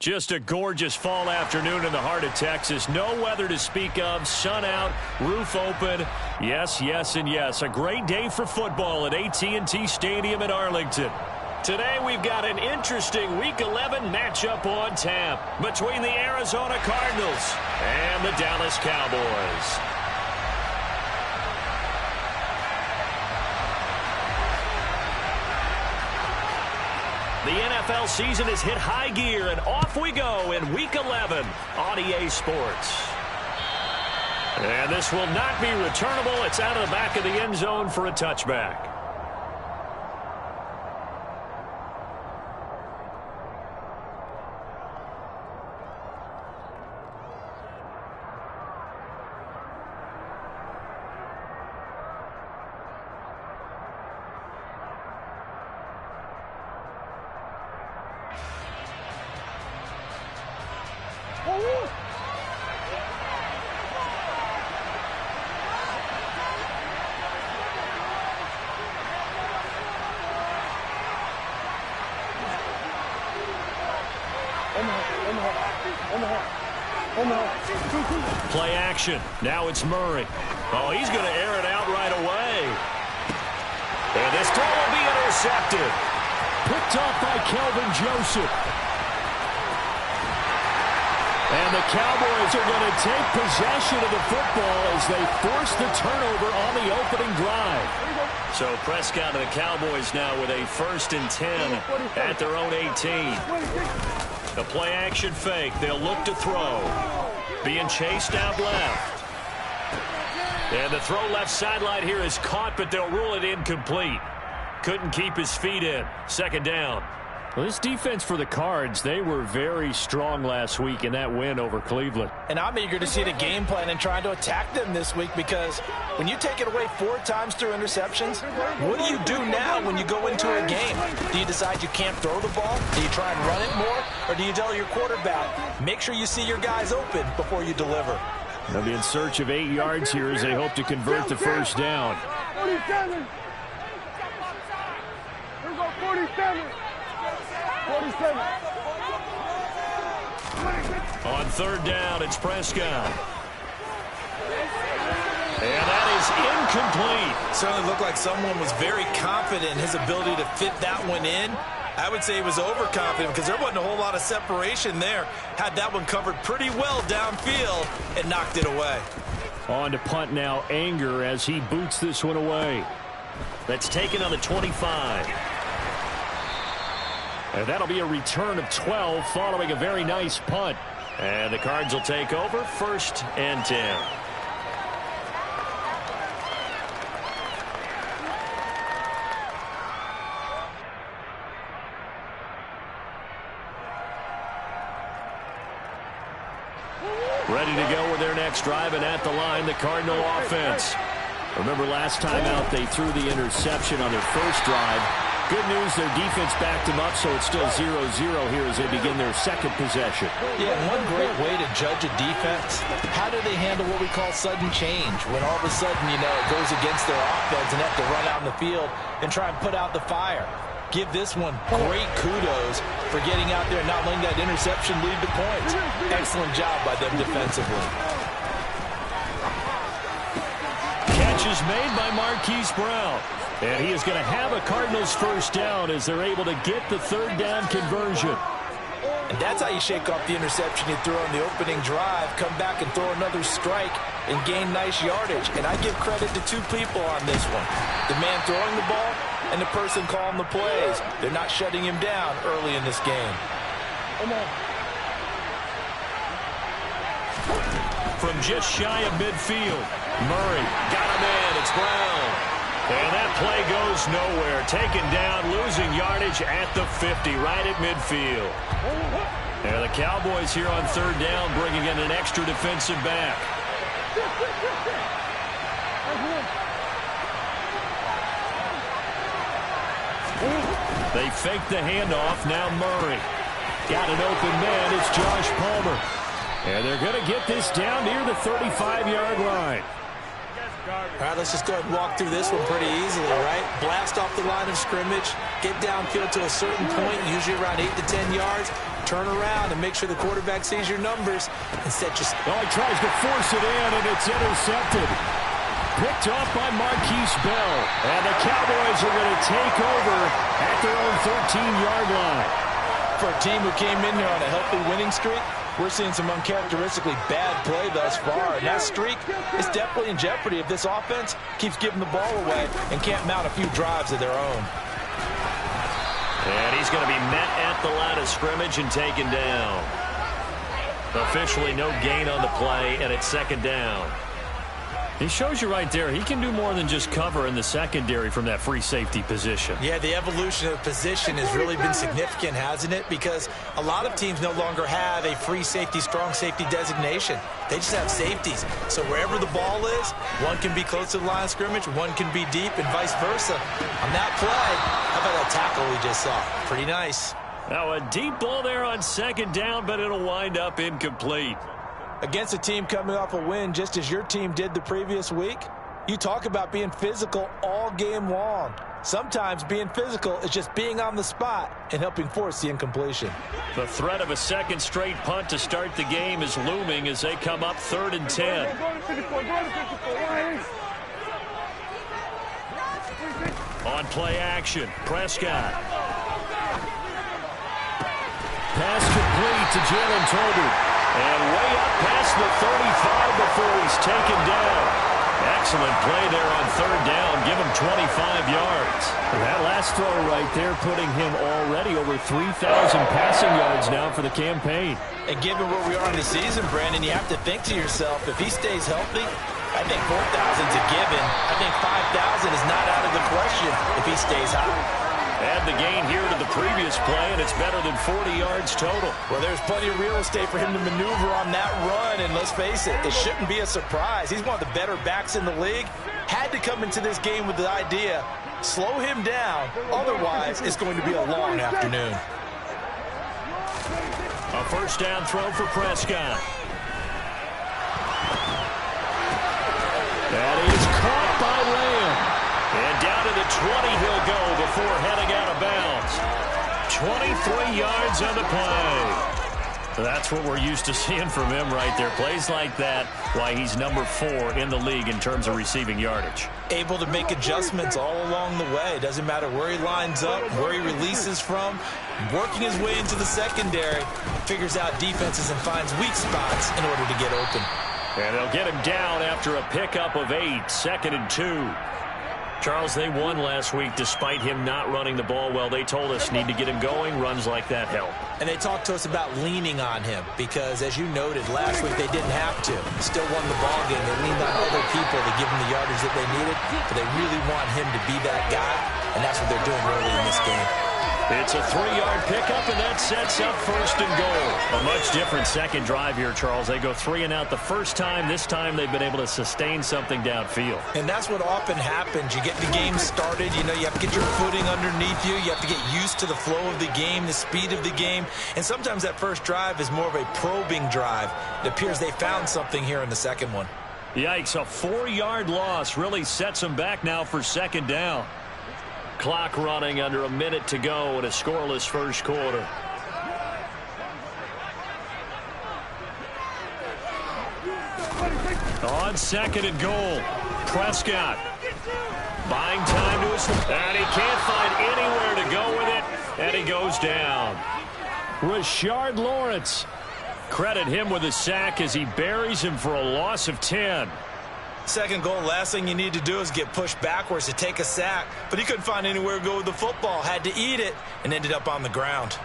Just a gorgeous fall afternoon in the heart of Texas. No weather to speak of. Sun out, roof open. Yes, yes, and yes. A great day for football at AT&T Stadium in Arlington. Today we've got an interesting Week 11 matchup on tap between the Arizona Cardinals and the Dallas Cowboys. The NFL season has hit high gear, and off we go in Week 11 on EA Sports. And this will not be returnable. It's out of the back of the end zone for a touchback. Play action. Now it's Murray. Oh, he's going to air it out right away. And this throw will be intercepted. Picked off by Kelvin Joseph. And the Cowboys are going to take possession of the football as they force the turnover on the opening drive. So Prescott and the Cowboys now with a 1st and 10 at their own 18. The play action fake. They'll look to throw. Being chased out left. And the throw left sideline here is caught, but they'll rule it incomplete. Couldn't keep his feet in. 2nd down. Well, this defense for the Cards, they were very strong last week in that win over Cleveland. And I'm eager to see the game plan and trying to attack them this week, because when you take it away 4 times through interceptions, what do you do now when you go into a game? Do you decide you can't throw the ball? Do you try and run it more? Or do you tell your quarterback, make sure you see your guys open before you deliver? They'll be in search of 8 yards here as they hope to convert the 1st down. 47. Here's our 47. 47. On 3rd down, it's Prescott. And that is incomplete. Certainly looked like someone was very confident in his ability to fit that one in. I would say he was overconfident because there wasn't a whole lot of separation there. Had that one covered pretty well downfield and knocked it away. On to punt now, Anger, as he boots this one away. That's taken on the 25. And that'll be a return of 12 following a very nice punt. And the Cards will take over 1st and 10. Ready to go with their next drive, and at the line, the Cardinal offense. Remember last time out, they threw the interception on their 1st drive. Good news, their defense backed them up, so it's still 0-0 here as they begin their 2nd possession. Yeah, one great way to judge a defense, how do they handle what we call sudden change? When all of a sudden, you know, it goes against their offense and have to run out in the field and try and put out the fire. Give this one great kudos for getting out there and not letting that interception lead to points. Excellent job by them defensively. Catch is made by Marquise Brown. And he is going to have a Cardinals 1st down as they're able to get the 3rd down conversion. And that's how you shake off the interception you throw on the opening drive, come back and throw another strike and gain nice yardage. And I give credit to 2 people on this one. The man throwing the ball and the person calling the plays. They're not shutting him down early in this game. From just shy of midfield, Murray got him in. It's Brown. And that play goes nowhere. Taken down, losing yardage at the 50, right at midfield. And the Cowboys here on 3rd down, bringing in an extra defensive back. They fake the handoff. Now Murray. Got an open man. It's Josh Palmer. And they're going to get this down near the 35-yard line. All right, let's just go ahead and walk through this one pretty easily, right? Blast off the line of scrimmage, get downfield to a certain point, usually around 8 to 10 yards, turn around and make sure the quarterback sees your numbers and set your... Well, he tries to force it in, and it's intercepted. Picked off by Marquise Bell. And the Cowboys are going to take over at their own 13-yard line. For a team who came in here on a healthy winning streak, we're seeing some uncharacteristically bad play thus far. And that streak is definitely in jeopardy if this offense keeps giving the ball away and can't mount a few drives of their own. And he's going to be met at the line of scrimmage and taken down. Officially no gain on the play, and it's second down. He shows you right there, he can do more than just cover in the secondary from that free safety position. Yeah, the evolution of position has really been significant, hasn't it? Because a lot of teams no longer have a free safety, strong safety designation. They just have safeties. So wherever the ball is, one can be close to the line of scrimmage, one can be deep, and vice versa. On that play, how about that tackle we just saw? Pretty nice. Now a deep ball there on second down, but it'll wind up incomplete. Against a team coming off a win just as your team did the previous week, you talk about being physical all game long. Sometimes being physical is just being on the spot and helping force the incompletion. The threat of a second straight punt to start the game is looming as they come up 3rd and 10. On play action, Prescott. Pass complete to Jalen Tolbert. And way up past the 35 before he's taken down. Excellent play there on 3rd down. Give him 25 yards. And that last throw right there putting him already over 3,000 passing yards now for the campaign. And given where we are in the season, Brandon, you have to think to yourself, if he stays healthy, I think 4,000 is a given. I think 5,000 is not out of the question if he stays hot. Add the gain here to the previous play, and it's better than 40 yards total. Well, there's plenty of real estate for him to maneuver on that run, and let's face it, it shouldn't be a surprise. He's one of the better backs in the league. Had to come into this game with the idea, slow him down, otherwise it's going to be a long afternoon. A first down throw for Prescott. That is caught by Lamb. And down to the 20 he'll go before heading out of bounds. 23 yards on the play. That's what we're used to seeing from him right there. Plays like that, why he's number 4 in the league in terms of receiving yardage. Able to make adjustments all along the way. Doesn't matter where he lines up, where he releases from. Working his way into the secondary. Figures out defenses and finds weak spots in order to get open. And they'll get him down after a pickup of 8. 2nd and 2. Charles, they won last week despite him not running the ball well. They told us need to get him going. Runs like that help. And they talked to us about leaning on him because, as you noted, last week they didn't have to. Still won the ball game. They leaned on other people to give them the yardage that they needed, but they really want him to be that guy, and that's what they're doing early in this game. It's a 3-yard pickup, and that sets up 1st and goal. A much different second drive here, Charles. They go 3 and out the first time. This time they've been able to sustain something downfield. And that's what often happens. You get the game started. You know, you have to get your footing underneath you. You have to get used to the flow of the game, the speed of the game. And sometimes that first drive is more of a probing drive. It appears they found something here in the second one. Yikes, a 4-yard loss really sets them back now for 2nd down. Clock running under a minute to go in a scoreless first quarter. On 2nd and goal, Prescott buying time to his, and he can't find anywhere to go with it, and he goes down. Rashard Lawrence, credit him with a sack as he buries him for a loss of 10. Second goal, last thing you need to do is get pushed backwards to take a sack. But he couldn't find anywhere to go with the football. Had to eat it and ended up on the ground.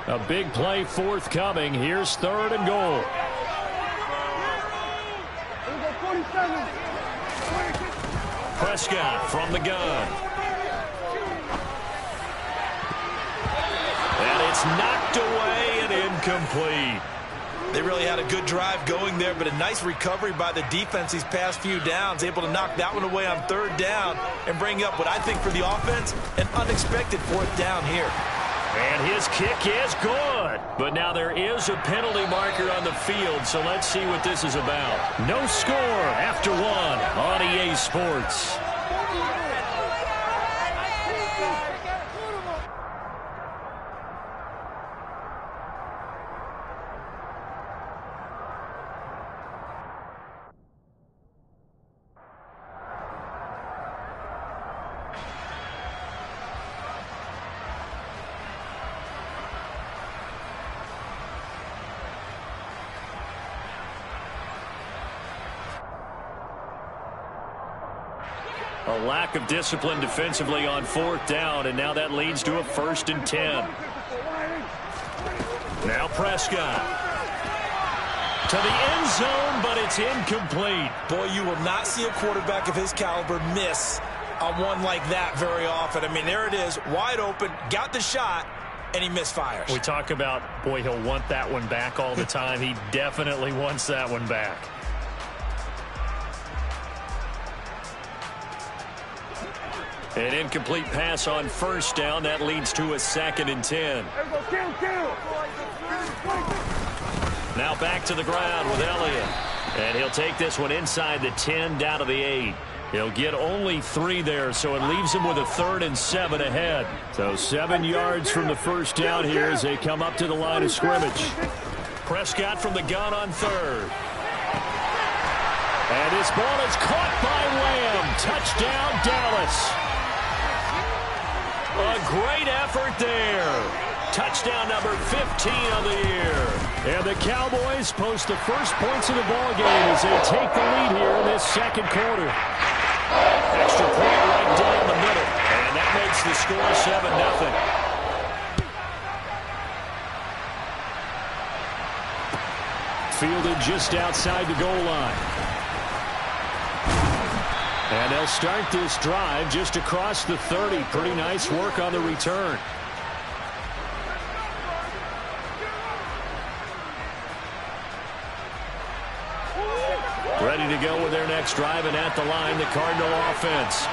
A big play forthcoming. Here's 3rd and goal. Prescott from the gun. And it's knocked away and incomplete. They really had a good drive going there, but a nice recovery by the defense these past few downs, able to knock that one away on 3rd down and bring up what I think for the offense, an unexpected 4th down here. And his kick is good. But now there is a penalty marker on the field, so let's see what this is about. No score after one on EA Sports. A lack of discipline defensively on 4th down, and now that leads to a 1st and 10. Now Prescott to the end zone, but it's incomplete. Boy, you will not see a quarterback of his caliber miss on one like that very often. I mean, there it is, wide open, got the shot, and he misfires. We talk about, boy, he'll want that one back all the time. He definitely wants that one back. An incomplete pass on 1st down. That leads to a 2nd and 10. Now back to the ground with Elliott. And he'll take this one inside the 10 down to the 8. He'll get only 3 there, so it leaves him with a 3rd and 7 ahead. So 7 yards from the 1st down here as they come up to the line of scrimmage. Prescott from the gun on 3rd. And this ball is caught by Lamb. Touchdown, Dallas. A great effort there. Touchdown number 15 of the year. And the Cowboys post the first points of the ballgame as they take the lead here in this 2nd quarter. Extra point right down the middle. And that makes the score 7-0. Fielded just outside the goal line. And they'll start this drive just across the 30. Pretty nice work on the return. Ready to go with their next drive, and at the line, the Cardinal offense.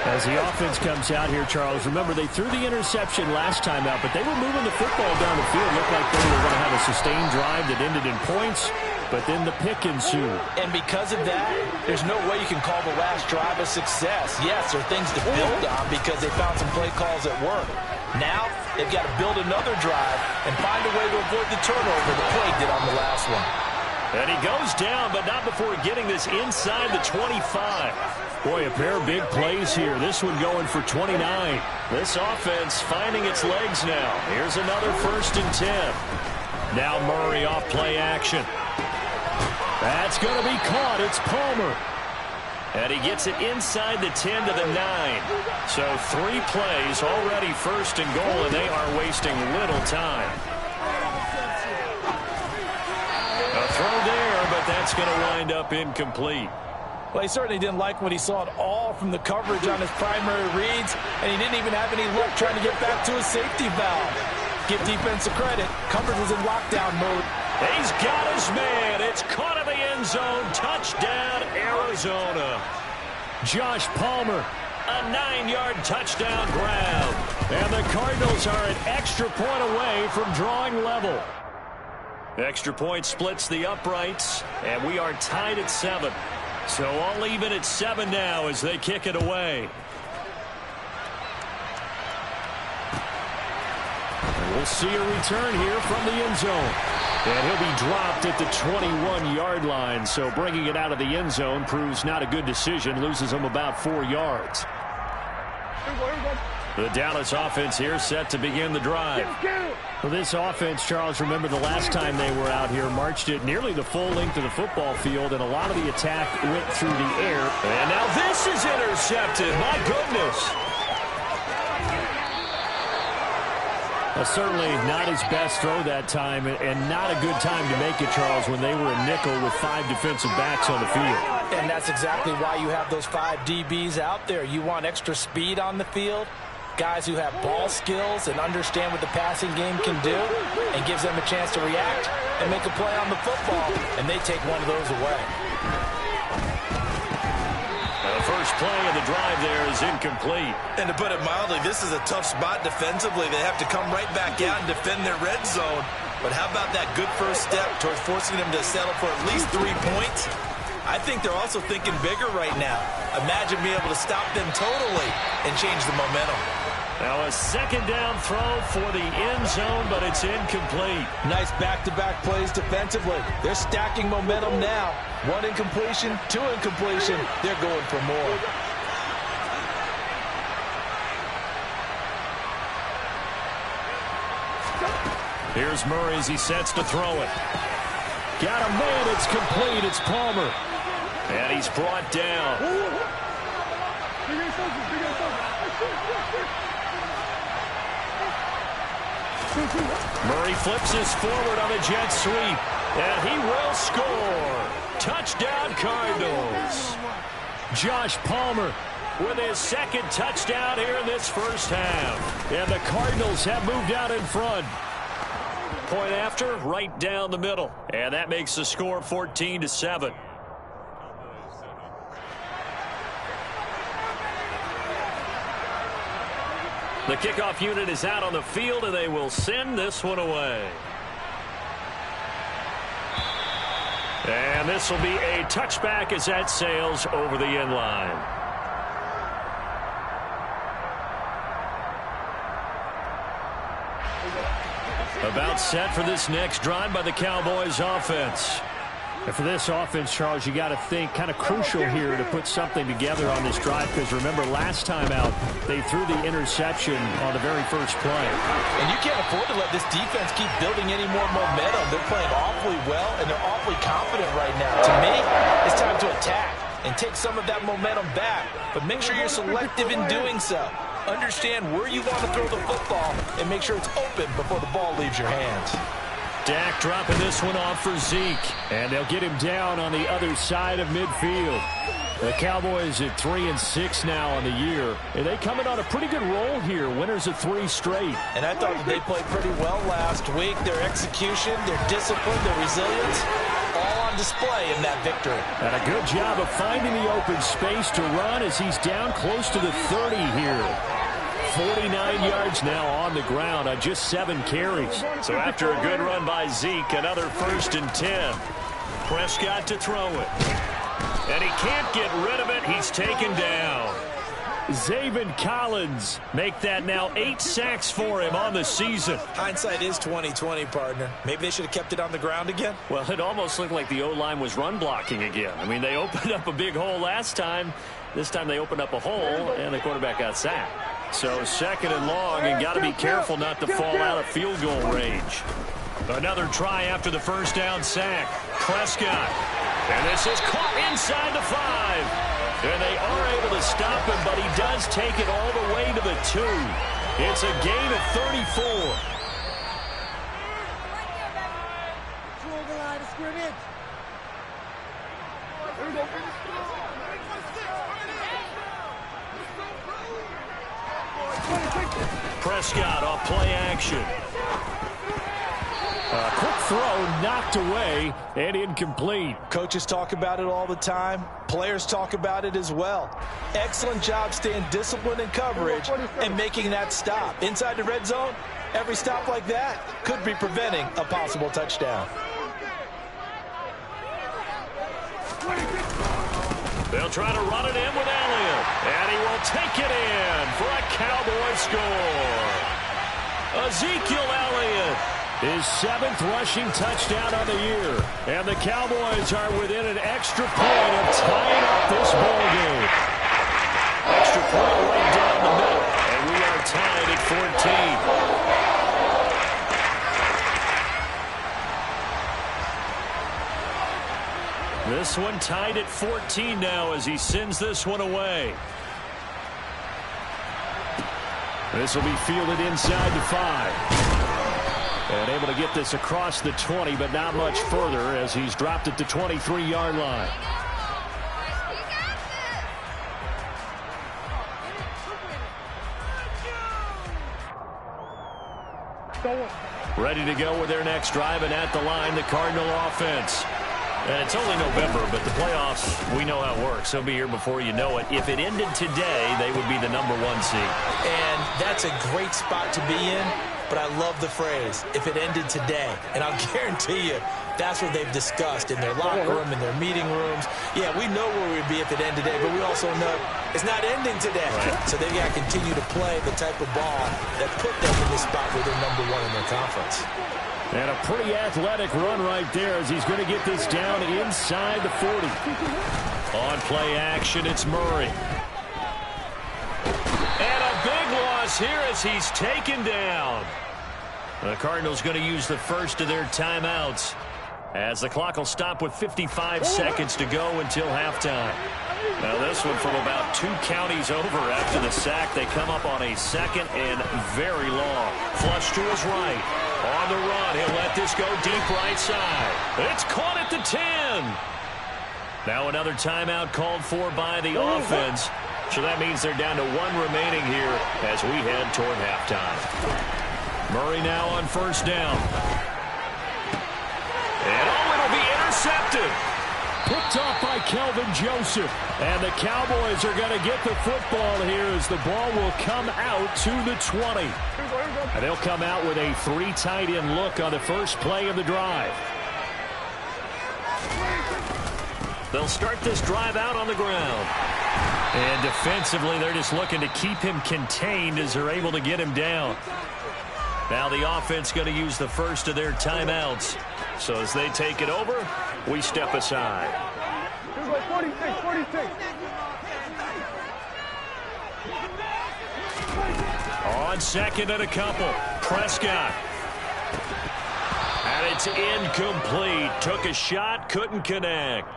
As the offense comes out here, Charles, remember they threw the interception last time out, but they were moving the football down the field. Looked like they were going to have a sustained drive that ended in points, but then the pick ensued. And because of that, there's no way you can call the last drive a success. Yes, there are things to build on because they found some play calls that work. Now, they've got to build another drive and find a way to avoid the turnover the play did on the last one. And he goes down, but not before getting this inside the 25. Boy, a pair of big plays here. This one going for 29. This offense finding its legs now. Here's another 1st and 10. Now Murray off play action. That's going to be caught. It's Palmer. And he gets it inside the 10 to the 9. So 3 plays already 1st and goal, and they are wasting little time. A throw there, but that's going to wind up incomplete. Well, he certainly didn't like what he saw at all from the coverage on his primary reads, and he didn't even have any luck trying to get back to his safety valve. Give defense a credit. Coverage was in lockdown mode. He's got his man. It's caught in the end zone. Touchdown, Arizona. Josh Palmer, a 9-yard touchdown grab. And the Cardinals are an extra point away from drawing level. Extra point splits the uprights, and we are tied at 7. So all even at 7 now as they kick it away. And we'll see a return here from the end zone. And he'll be dropped at the 21-yard line. So bringing it out of the end zone proves not a good decision. Loses him about 4 yards. The Dallas offense here set to begin the drive. Well, this offense, Charles, remember the last time they were out here, marched it nearly the full length of the football field, and a lot of the attack went through the air. And now this is intercepted. My goodness. Certainly not his best throw that time, and not a good time to make it, Charles, when they were a nickel with 5 defensive backs on the field. And that's exactly why you have those 5 DBs out there. You want extra speed on the field, guys who have ball skills and understand what the passing game can do, and gives them a chance to react and make a play on the football, and they take one of those away. The first play of the drive there is incomplete. And to put it mildly, this is a tough spot defensively. They have to come right back out and defend their red zone. But how about that good first step towards forcing them to settle for at least 3 points? I think they're also thinking bigger right now. Imagine being able to stop them totally and change the momentum. Now a second down throw for the end zone, but it's incomplete. Nice back-to-back plays defensively. They're stacking momentum now. 1 incompletion, 2 incompletion. They're going for more. Here's Murray as he sets to throw it. Got him made. It's complete. It's Palmer. And he's brought down. Murray flips his forward on a jet sweep. And he will score. Touchdown, Cardinals. Josh Palmer with his second touchdown here in this first half. And the Cardinals have moved out in front. Point after, right down the middle. And that makes the score 14-7. The kickoff unit is out on the field, and they will send this one away. And this will be a touchback as that sails over the end line. About set for this next drive by the Cowboys offense. And for this offense, Charles, you got to think kind of crucial here to put something together on this drive, because remember last time out they threw the interception on the very first play. And you can't afford to let this defense keep building any more momentum. They're playing awfully well, and they're awfully confident right now. To me, it's time to attack and take some of that momentum back, but make sure you're selective in doing so. Understand where you want to throw the football and make sure it's open before the ball leaves your hands. Dak dropping this one off for Zeke, and they'll get him down on the other side of midfield. The Cowboys at 3-6 now on the year, and they coming on a pretty good roll here, winners of 3 straight. And I thought that they played pretty well last week. Their execution, their discipline, their resilience, all on display in that victory. And a good job of finding the open space to run as he's down close to the 30 here. 49 yards now on the ground on just 7 carries. So after a good run by Zeke, another 1st and 10. Prescott to throw it. And he can't get rid of it. He's taken down. Zaven Collins make that now 8 sacks for him on the season. Hindsight is 20/20, partner. Maybe they should have kept it on the ground again. Well, it almost looked like the O-line was run blocking again. I mean, they opened up a big hole last time. This time they opened up a hole, and the quarterback got sacked. So 2nd and long, and got to be careful not to fall out of field goal range. Another try after the first down sack. Prescott. And this is caught inside the 5. And they are able to stop him, but he does take it all the way to the 2. It's a gain of 34. Prescott off play action. A quick throw knocked away and incomplete. Coaches talk about it all the time. Players talk about it as well. Excellent job staying disciplined in coverage and making that stop. Inside the red zone, every stop like that could be preventing a possible touchdown. They'll try to run it in with Elliott. And he will take it in for a Cowboy score. Ezekiel Elliott, his 7th rushing touchdown on the year. And the Cowboys are within an extra point of tying up this ball game. Extra point right down the middle. And we are tied at 14. This one tied at 14 now as he sends this one away. This will be fielded inside the 5. And able to get this across the 20, but not much further as he's dropped at the 23-yard line. Ready to go with their next drive, and at the line, the Cardinal offense. And it's only November, but the playoffs, we know how it works. They'll be here before you know it. If it ended today, they would be the #1 seed. And that's a great spot to be in, but I love the phrase, if it ended today. And I'll guarantee you, that's what they've discussed in their locker room, in their meeting rooms. Yeah, we know where we'd be if it ended today, but we also know it's not ending today. Right. So they've got to continue to play the type of ball that put them in the spot where they're #1 in their conference. And a pretty athletic run right there as he's going to get this down inside the 40. On play action, it's Murray. And a big loss here as he's taken down. The Cardinals going to use the first of their timeouts as the clock will stop with 55 seconds to go until halftime. Now this one from about 2 counties over after the sack. They come up on a second and very long. Flush to his right. On the run, he'll let this go deep right side. It's caught at the 10. Now another timeout called for by the offense. So that means they're down to 1 remaining here as we head toward halftime. Murray now on first down. And it'll be intercepted. Picked off by Kelvin Joseph. And the Cowboys are going to get the football here as the ball will come out to the 20. And they'll come out with a 3 tight end look on the first play of the drive. They'll start this drive out on the ground. And defensively, they're just looking to keep him contained as they're able to get him down. Now the offense going to use the first of their timeouts. So as they take it over, we step aside. 46. On second and a couple, Prescott. And it's incomplete. Took a shot, couldn't connect.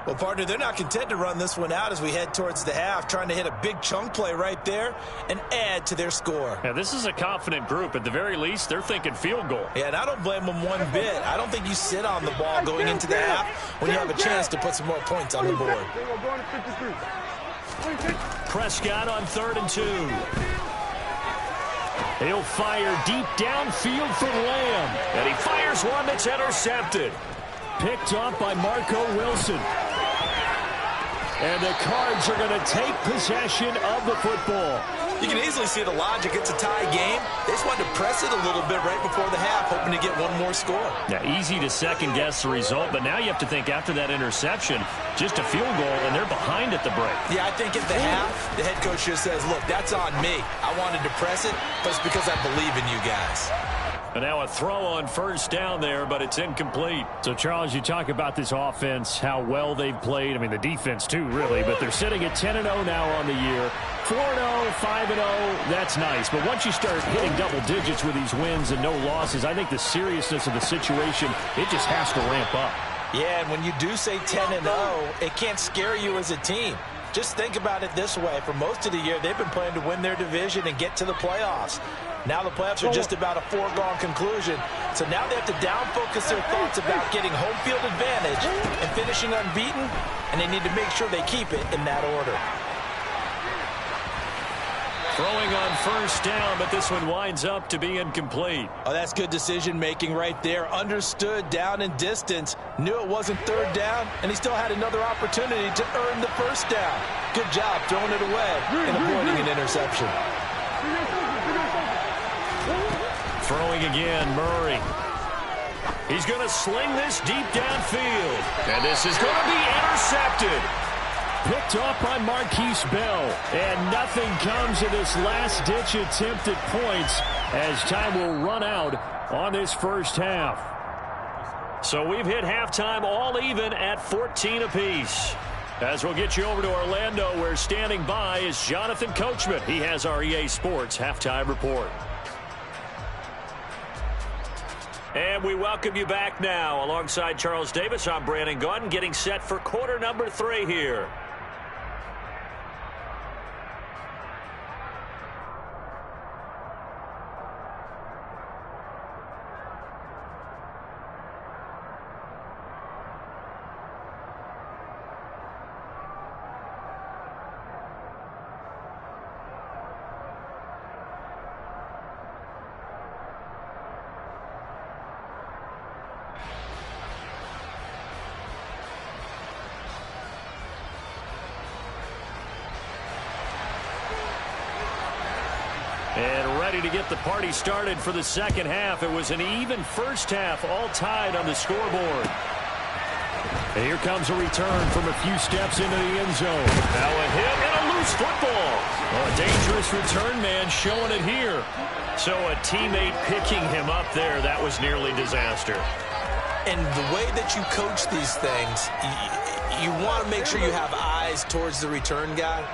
Well, partner, they're not content to run this one out as we head towards the half, trying to hit a big chunk play right there and add to their score. Yeah, this is a confident group. At the very least, they're thinking field goal. Yeah, and I don't blame them one bit. I don't think you sit on the ball going into the half when you have a chance to put some more points on the board. Prescott on 3rd and 2. He'll fire deep downfield for Lamb. And he fires one that's intercepted. Picked off by Marco Wilson. And the Cards are going to take possession of the football. You can easily see the logic. It's a tie game. They just wanted to press it a little bit right before the half, hoping to get one more score. Yeah, easy to second-guess the result, but now you have to think after that interception, just a field goal, and they're behind at the break. Yeah, I think at the half, the head coach just says, look, that's on me. I wanted to press it, but it's because I believe in you guys. And now a throw on first down there, but it's incomplete. So, Charles, you talk about this offense, how well they've played. I mean, the defense, too, really. But they're sitting at 10-0 now on the year. 4-0, 5-0, that's nice. But once you start hitting double digits with these wins and no losses, I think the seriousness of the situation, it just has to ramp up. Yeah, and when you do say 10-0, it can't scare you as a team. Just think about it this way. For most of the year, they've been playing to win their division and get to the playoffs. Now the playoffs are just about a foregone conclusion. So now they have to down-focus their thoughts about getting home field advantage and finishing unbeaten, and they need to make sure they keep it in that order. Throwing on first down, but this one winds up to be incomplete. Oh, that's good decision-making right there. Understood down and distance. Knew it wasn't 3rd down, and he still had another opportunity to earn the first down. Good job throwing it away and avoiding an interception. Throwing again, Murray. He's going to sling this deep downfield. And this is going to be intercepted. Picked off by Marquise Bell. And nothing comes of this last-ditch attempt at points as time will run out on this first half. So we've hit halftime all even at 14 apiece. As we'll get you over to Orlando, where standing by is Jonathan Coachman. He has our EA Sports halftime report. And we welcome you back now. Alongside Charles Davis, I'm Brandon Gaudin, getting set for quarter number 3 here. And ready to get the party started for the second half. It was an even first half, all tied on the scoreboard. And here comes a return from a few steps into the end zone. Now a hit and a loose football. Well, a dangerous return man showing it here. So a teammate picking him up there, that was nearly disaster. And the way that you coach these things, you want to make sure you have eyes towards the return guy,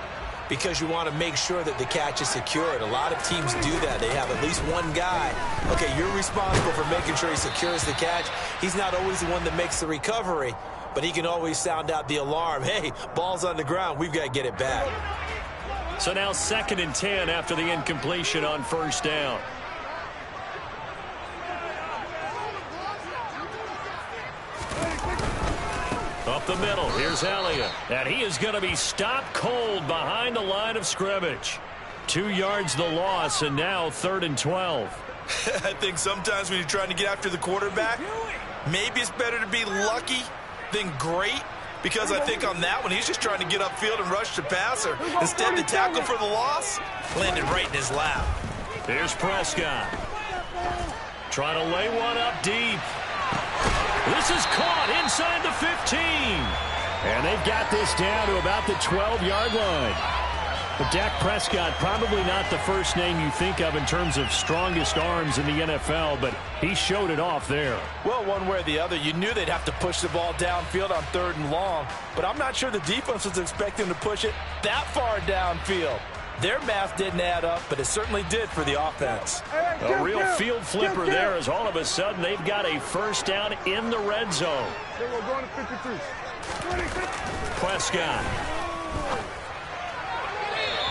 because you want to make sure that the catch is secured. A lot of teams do that. They have at least one guy. Okay, you're responsible for making sure he secures the catch. He's not always the one that makes the recovery, but he can always sound out the alarm. Hey, ball's on the ground. We've got to get it back. So now 2nd and 10 after the incompletion on first down. Up the middle, here's Elliott. And he is going to be stopped cold behind the line of scrimmage. 2 yards the loss, and now 3rd and 12. I think sometimes when you're trying to get after the quarterback, maybe it's better to be lucky than great, because I think on that one, he's just trying to get upfield and rush the passer. Instead, the tackle for the loss landed right in his lap. Here's Prescott. Trying to lay one up deep. This is caught inside the 15. And they've got this down to about the 12-yard line. But Dak Prescott, probably not the first name you think of in terms of strongest arms in the NFL, but he showed it off there. Well, one way or the other, you knew they'd have to push the ball downfield on 3rd and long, but I'm not sure the defense was expecting to push it that far downfield. Their math didn't add up, but it certainly did for the offense. A real field flipper there, as all of a sudden they've got a first down in the red zone. Prescott.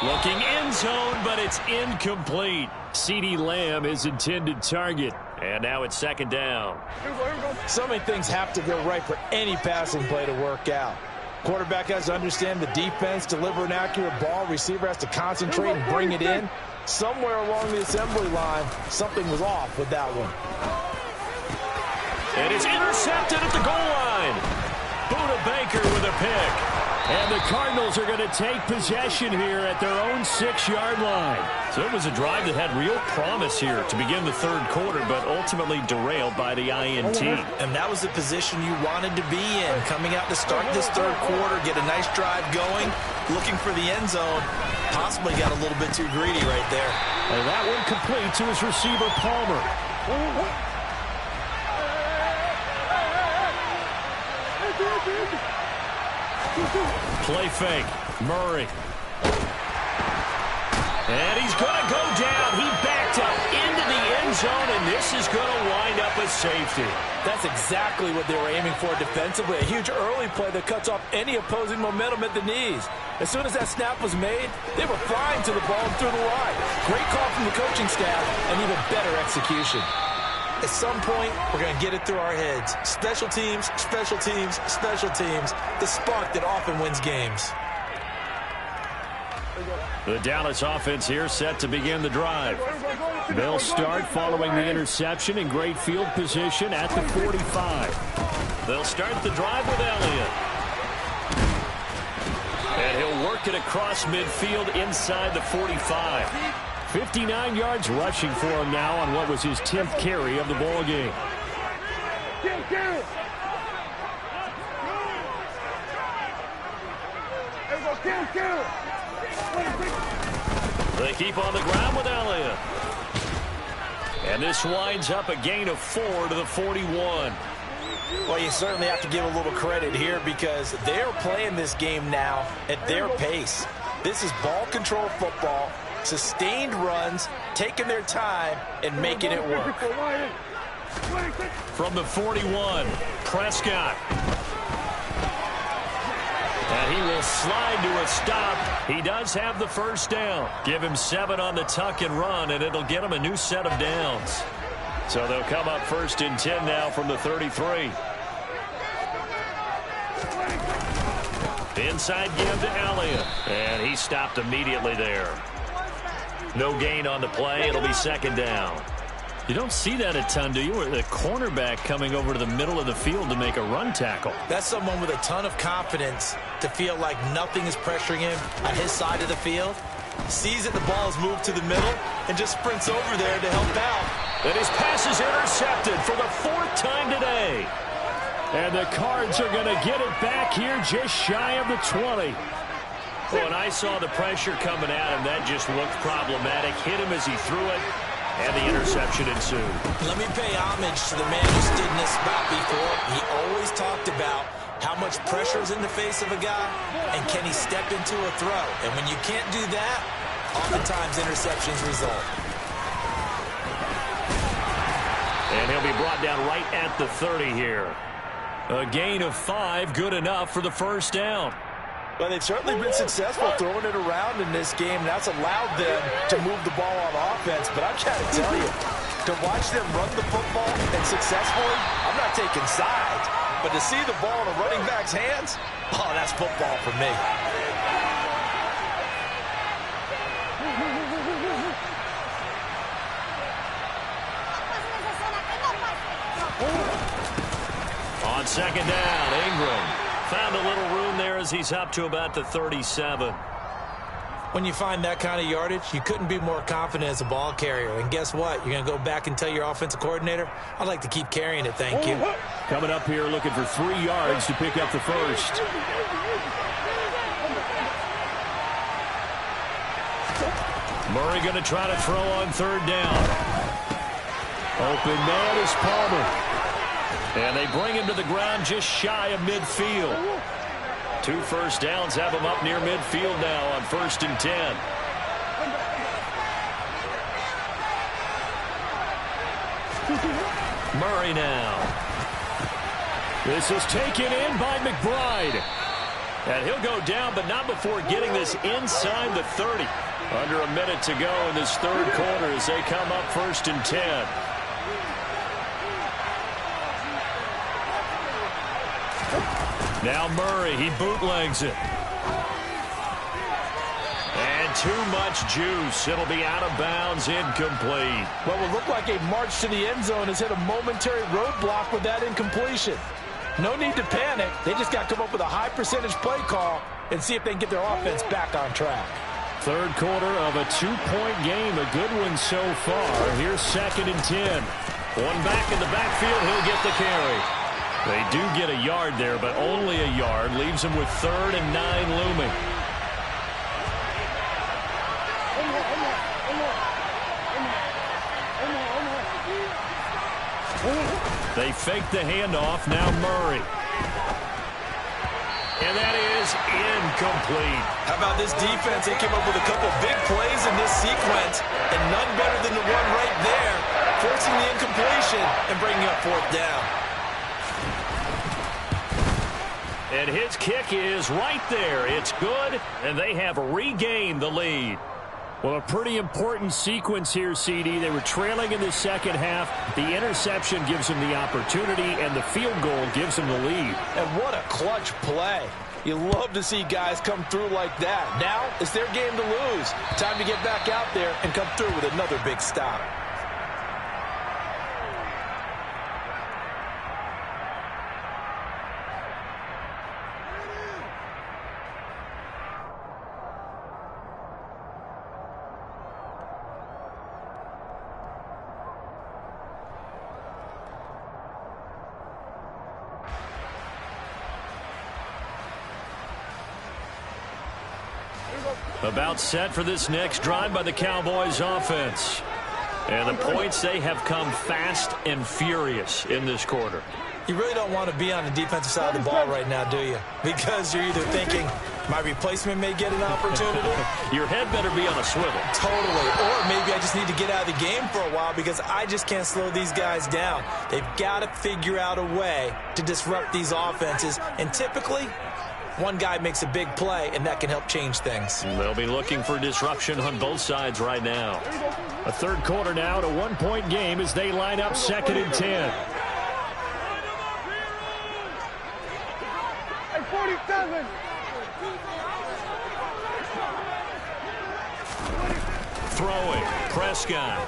Looking end zone, but it's incomplete. CeeDee Lamb is intended target. And now it's 2nd down. So many things have to go right for any passing play to work out. Quarterback has to understand the defense, deliver an accurate ball. Receiver has to concentrate and bring it in. Somewhere along the assembly line, something was off with that one. And it's intercepted at the goal line. Buda Baker with a pick. And the Cardinals are going to take possession here at their own 6-yard line. So it was a drive that had real promise here to begin the 3rd quarter, but ultimately derailed by the INT. And that was the position you wanted to be in. Coming out to start this 3rd quarter, get a nice drive going, looking for the end zone. Possibly got a little bit too greedy right there. And that one complete to his receiver, Palmer. Play fake. Murray. And he's going to go down. He backed up into the end zone, and this is going to wind up a safety. That's exactly what they were aiming for defensively. A huge early play that cuts off any opposing momentum at the knees. As soon as that snap was made, they were flying to the ball and through the line. Great call from the coaching staff and even better execution. At some point, we're going to get it through our heads. Special teams, special teams, special teams. The spark that often wins games. The Dallas offense here set to begin the drive. They'll start following the interception in great field position at the 45. They'll start the drive with Elliott. And he'll work it across midfield inside the 45. 59 yards rushing for him now on what was his 10th carry of the ball game. They keep on the ground with Elliott. And this winds up a gain of 4 to the 41. Well, you certainly have to give a little credit here because they're playing this game now at their pace. This is ball control football. Sustained runs, taking their time, and making it work. From the 41, Prescott. And he will slide to a stop. He does have the first down. Give him 7 on the tuck and run, and it'll get him a new set of downs. So they'll come up 1st and 10 now from the 33. Inside give to Elliott. And he stopped immediately there. No gain on the play. It'll be 2nd down. You don't see that a ton, do you? Or the cornerback coming over to the middle of the field to make a run tackle. That's someone with a ton of confidence to feel like nothing is pressuring him on his side of the field. Sees that the ball is moved to the middle and just sprints over there to help out. And his pass is intercepted for the 4th time today. And the Cards are going to get it back here just shy of the 20. Well, when I saw the pressure coming at him, that just looked problematic. Hit him as he threw it, and the interception ensued. Let me pay homage to the man who stood in this spot before. He always talked about how much pressure is in the face of a guy, and can he step into a throw? And when you can't do that, oftentimes interceptions result. And he'll be brought down right at the 30 here. A gain of 5, good enough for the first down. Well, they've certainly been successful throwing it around in this game. That's allowed them to move the ball on offense. But I've got to tell you, to watch them run the football and successfully, I'm not taking sides. But to see the ball in a running back's hands, oh, that's football for me. On second down, Ingram found a little room there as he's up to about the 37. When you find that kind of yardage, you couldn't be more confident as a ball carrier. And guess what? You're going to go back and tell your offensive coordinator, I'd like to keep carrying it, thank you. Coming up here looking for 3 yards to pick up the first. Murray going to try to throw on 3rd down. Open man is Palmer. And they bring him to the ground just shy of midfield. 2 first downs have him up near midfield now on 1st and 10. Murray now. This is taken in by McBride. And he'll go down, but not before getting this inside the 30. Under a minute to go in this 3rd quarter as they come up 1st and 10. Now Murray, he bootlegs it. And too much juice. It'll be out of bounds, incomplete. What will look like a march to the end zone has hit a momentary roadblock with that incompletion. No need to panic. They just got to come up with a high percentage play call and see if they can get their offense back on track. 3rd quarter of a 2-point game. A good one so far. Here's 2nd and 10. One back in the backfield. He'll get the carry. They do get a yard there, but only a yard. Leaves them with 3rd and 9 looming. They fake the handoff. Now Murray. And that is incomplete. How about this defense? They came up with a couple big plays in this sequence, and none better than the one right there, forcing the incompletion and bringing up 4th down. And his kick is right there. It's good, and they have regained the lead. Well, a pretty important sequence here, CD. They were trailing in the second half. The interception gives them the opportunity, and the field goal gives them the lead. And what a clutch play. You love to see guys come through like that. Now it's their game to lose. Time to get back out there and come through with another big stop. About set for this next drive by the Cowboys offense. And the points, they have come fast and furious in this quarter. You really don't want to be on the defensive side of the ball right now, do you? Because you're either thinking, my replacement may get an opportunity. Your head better be on a swivel. Totally. Or maybe I just need to get out of the game for a while because I just can't slow these guys down. They've got to figure out a way to disrupt these offenses. And typically, one guy makes a big play, and that can help change things. They'll be looking for disruption on both sides right now. A 3rd quarter now to 1-point game as they line up 2nd and 10. 47. Throwing, Prescott.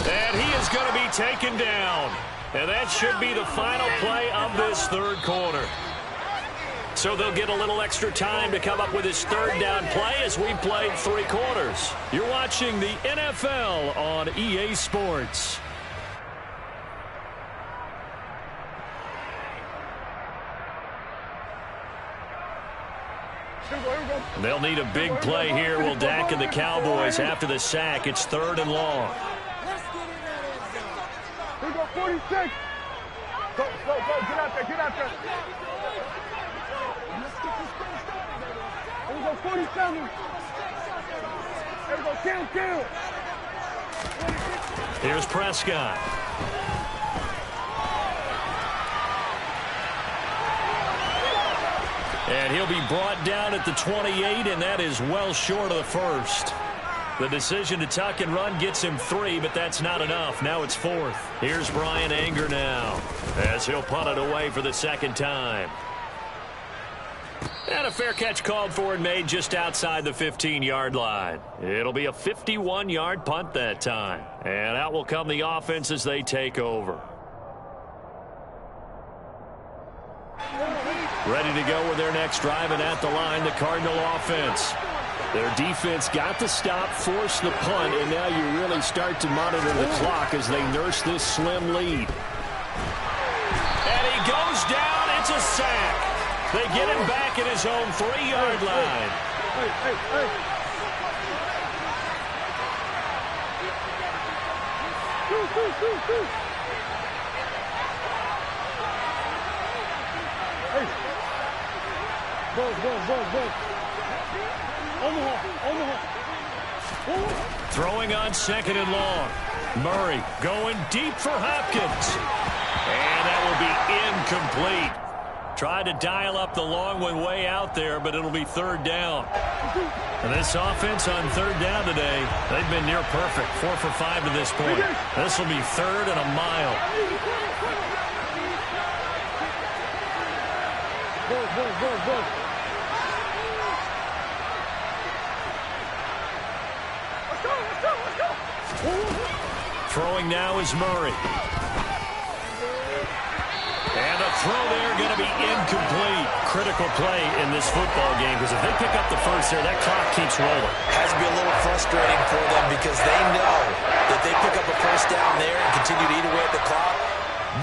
And he is going to be taken down. And that should be the final play of this 3rd quarter. So they'll get a little extra time to come up with his third down play as we played 3 quarters. You're watching the NFL on EA Sports. They'll need a big play here. Will Dak and the Cowboys after the sack. It's 3rd and long. Here we go, 46. Go, get out there. Here we go, 47. Here we go, kill. Here's Prescott. And he'll be brought down at the 28, and that is well short of the first. The decision to tuck and run gets him 3, but that's not enough. Now it's 4th. Here's Brian Anger now as he'll punt it away for the 2nd time. And a fair catch called for and made just outside the 15-yard line. It'll be a 51-yard punt that time. And out will come the offense as they take over. Ready to go with their next drive, and at the line, the Cardinal offense. Their defense got the stop, forced the punt, and now you really start to monitor the clock as they nurse this slim lead. And he goes down. It's a sack. They get him back at his own 3-yard line. Hey. Go. Omaha. Throwing on 2nd and long. Murray going deep for Hopkins. And that will be incomplete. Tried to dial up the long one way out there, but it'll be 3rd down. And this offense on 3rd down today, they've been near perfect. 4 for 5 to this point. This will be 3rd and a mile. Go. Throwing now is Murray. And a throw there going to be incomplete. Critical play in this football game because if they pick up the first there, that clock keeps rolling. Has to be a little frustrating for them because they know that they pick up a first down there and continue to eat away at the clock.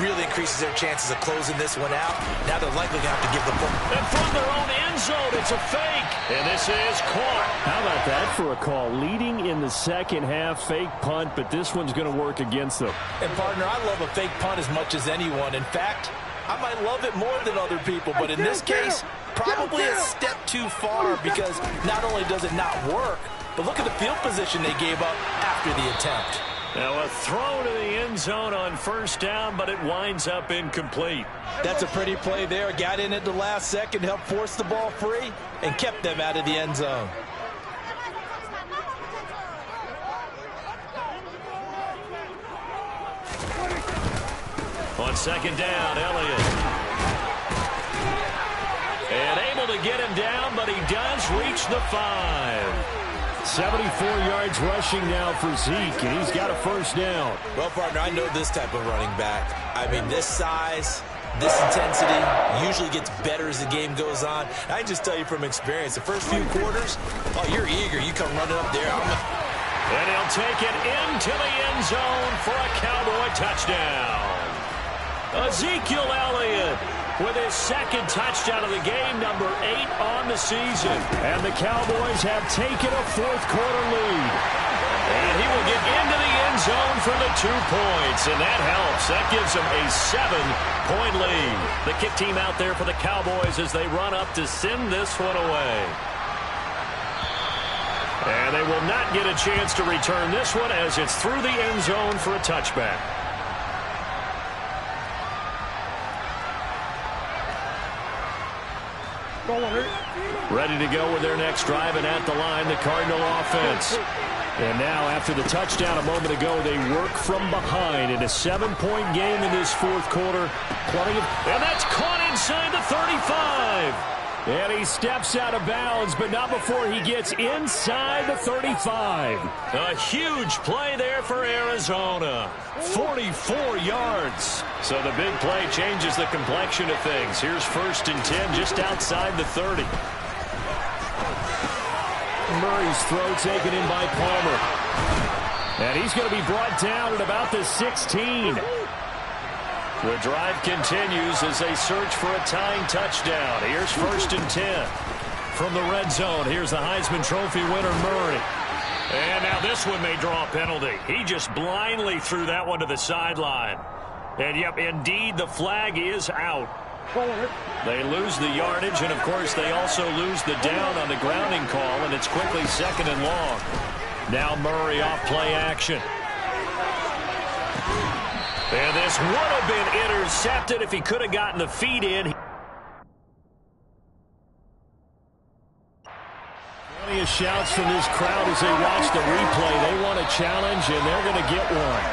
Really increases their chances of closing this one out. Now they're likely going to have to give the ball. And from their own end zone, it's a fake. And this is caught. How about that for a call? Leading in the 2nd half, fake punt, but this one's going to work against them. And, partner, I love a fake punt as much as anyone. In fact, I might love it more than other people, but in this case, probably a step too far because not only does it not work, but look at the field position they gave up after the attempt. Now a throw to the end zone on 1st down, but it winds up incomplete. That's a pretty play there. Got in at the last second, helped force the ball free, and kept them out of the end zone. On 2nd down, Elliott. And able to get him down, but he does reach the 5. 74 yards rushing now for Zeke, and he's got a 1st down. Well, partner, I know this type of running back. I mean, this size, this intensity usually gets better as the game goes on. I can just tell you from experience, the first few quarters, oh, you're eager. You come running up there. And he'll take it into the end zone for a Cowboy touchdown. Ezekiel Elliott with his 2nd touchdown of the game, number 8 on the season. And the Cowboys have taken a 4th quarter lead. And he will get into the end zone for the 2 points, and that helps. That gives them a 7-point lead. The kick team out there for the Cowboys as they run up to send this one away. And they will not get a chance to return this one as it's through the end zone for a touchback. Ready to go with their next drive, and at the line, the Cardinal offense. And now, after the touchdown a moment ago, they work from behind in a 7-point game in this 4th quarter. And that's caught inside the 35. And he steps out of bounds, but not before he gets inside the 35. A huge play there for Arizona. 44 yards. So the big play changes the complexion of things. Here's 1st and 10 just outside the 30. Murray's throw taken in by Palmer. And he's going to be brought down at about the 16. The drive continues as they search for a tying touchdown. Here's 1st and 10. From the red zone, here's the Heisman Trophy winner, Murray. And now this one may draw a penalty. He just blindly threw that one to the sideline. And, yep, indeed, the flag is out. They lose the yardage, and, of course, they also lose the down on the grounding call, and it's quickly 2nd and long. Now Murray off play action. And this would have been intercepted if he could have gotten the feet in. Plenty of shouts from this crowd as they watch the replay. They want a challenge, and they're going to get one.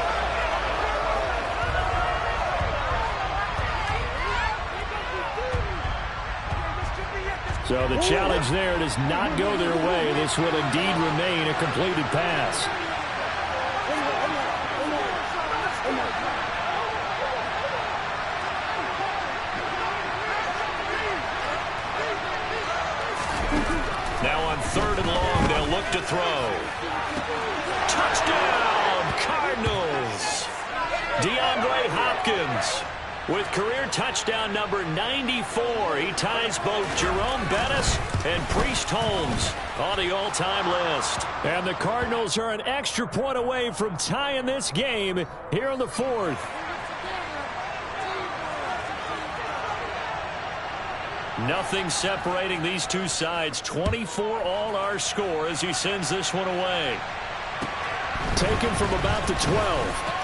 So the challenge there does not go their way. This will indeed remain a completed pass. Now on 3rd and long, they'll look to throw. Touchdown, Cardinals. DeAndre Hopkins with career touchdown number 94. He ties both Jerome Bettis and Priest Holmes on the all-time list. And the Cardinals are an extra point away from tying this game here in the 4th. Nothing separating these two sides. 24 all our score as he sends this one away. Taken from about the 12.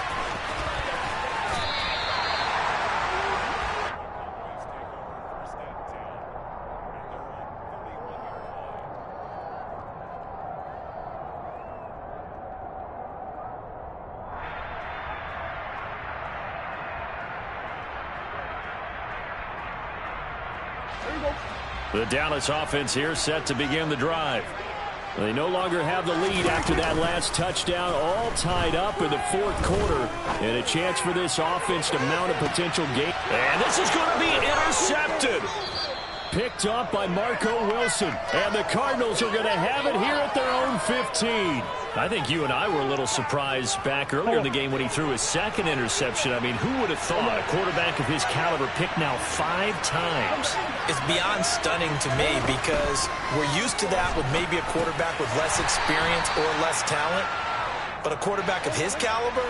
The Dallas offense here set to begin the drive. They no longer have the lead after that last touchdown, all tied up in the 4th quarter, and a chance for this offense to mount a potential game. And this is going to be intercepted. Picked up by Marco Wilson, and the Cardinals are going to have it here at their own 15. I think you and I were a little surprised back earlier in the game when he threw his 2nd interception. I mean, who would have thought a quarterback of his caliber picked now 5 times? It's beyond stunning to me because we're used to that with maybe a quarterback with less experience or less talent. But a quarterback of his caliber,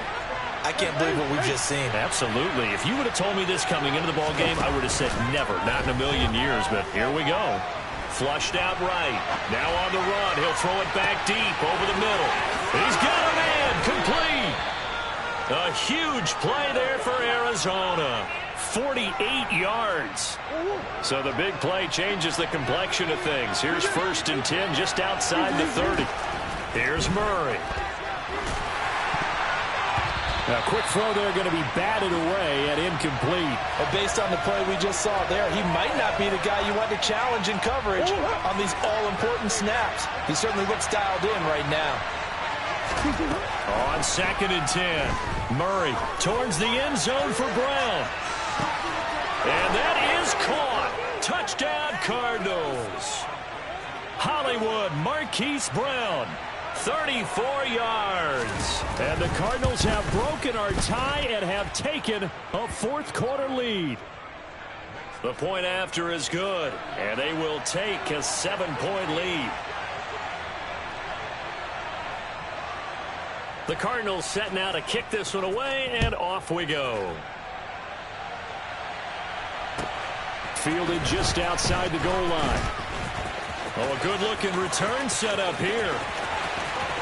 I can't believe what we've just seen. Absolutely. If you would have told me this coming into the ball game, I would have said never, not in a million years. But here we go. Flushed out right. Now on the run. He'll throw it back deep over the middle. He's got a man. Complete. A huge play there for Arizona. 48 yards. So the big play changes the complexion of things. Here's 1st and 10 just outside the 30. Here's Murray. A quick throw there going to be batted away and incomplete. But based on the play we just saw there, he might not be the guy you want to challenge in coverage on these all-important snaps. He certainly looks dialed in right now. On 2nd and 10, Murray towards the end zone for Brown. And that is caught. Touchdown, Cardinals. Hollywood Marquise Brown. 34 yards. And the Cardinals have broken our tie and have taken a 4th quarter lead. The point after is good, and they will take a 7-point lead. The Cardinals set now to kick this one away, and off we go. Fielded just outside the goal line. Oh, a good-looking return set up here.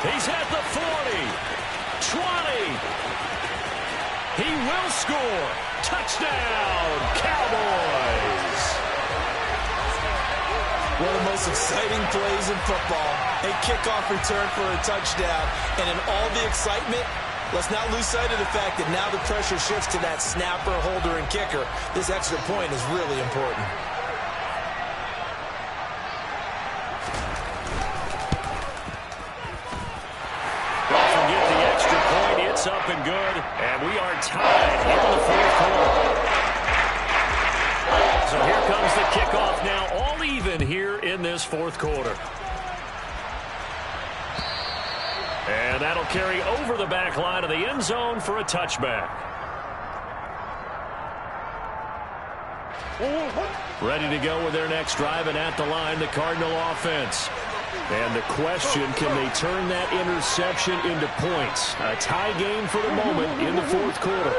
He's at the 40, 20. He will score. Touchdown, Cowboys. One of the most exciting plays in football. A kickoff return for a touchdown. And in all the excitement, let's not lose sight of the fact that now the pressure shifts to that snapper, holder, and kicker. This extra point is really important. good, and we are tied here in the fourth quarter. So here comes the kickoff now, all even here in this fourth quarter. And that'll carry over the back line of the end zone for a touchback. Ready to go with their next drive, and at the line, the Cardinal offense. And the question, can they turn that interception into points? A tie game for the moment in the fourth quarter.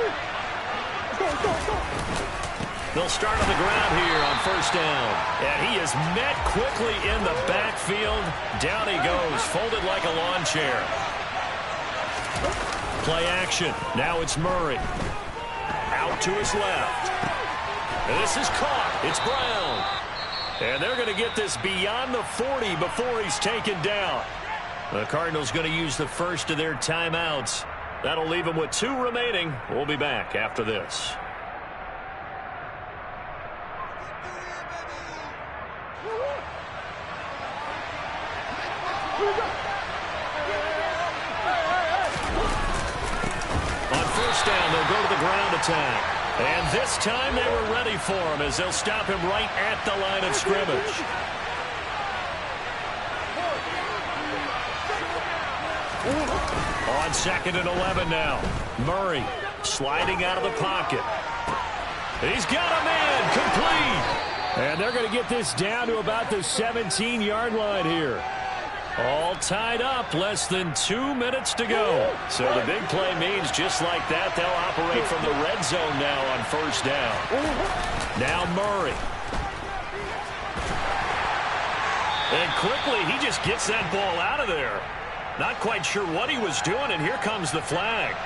They'll start on the ground here on first down. And he is met quickly in the backfield. Down he goes, folded like a lawn chair. Play action. Now it's Murray. Out to his left. And this is caught. It's Brown. And they're going to get this beyond the 40 before he's taken down. The Cardinals going to use the first of their timeouts. That'll leave them with 2 remaining. We'll be back after this. On first down, they'll go to the ground attack. And this time they were ready for him as they'll stop him right at the line of scrimmage. On 2nd and 11 now. Murray sliding out of the pocket. He's got a man complete. And they're going to get this down to about the 17-yard line here. All tied up, less than 2 minutes to go. So the big play means just like that, they'll operate from the red zone now on first down. Now Murray. And quickly, he just gets that ball out of there. Not quite sure what he was doing, and here comes the flag.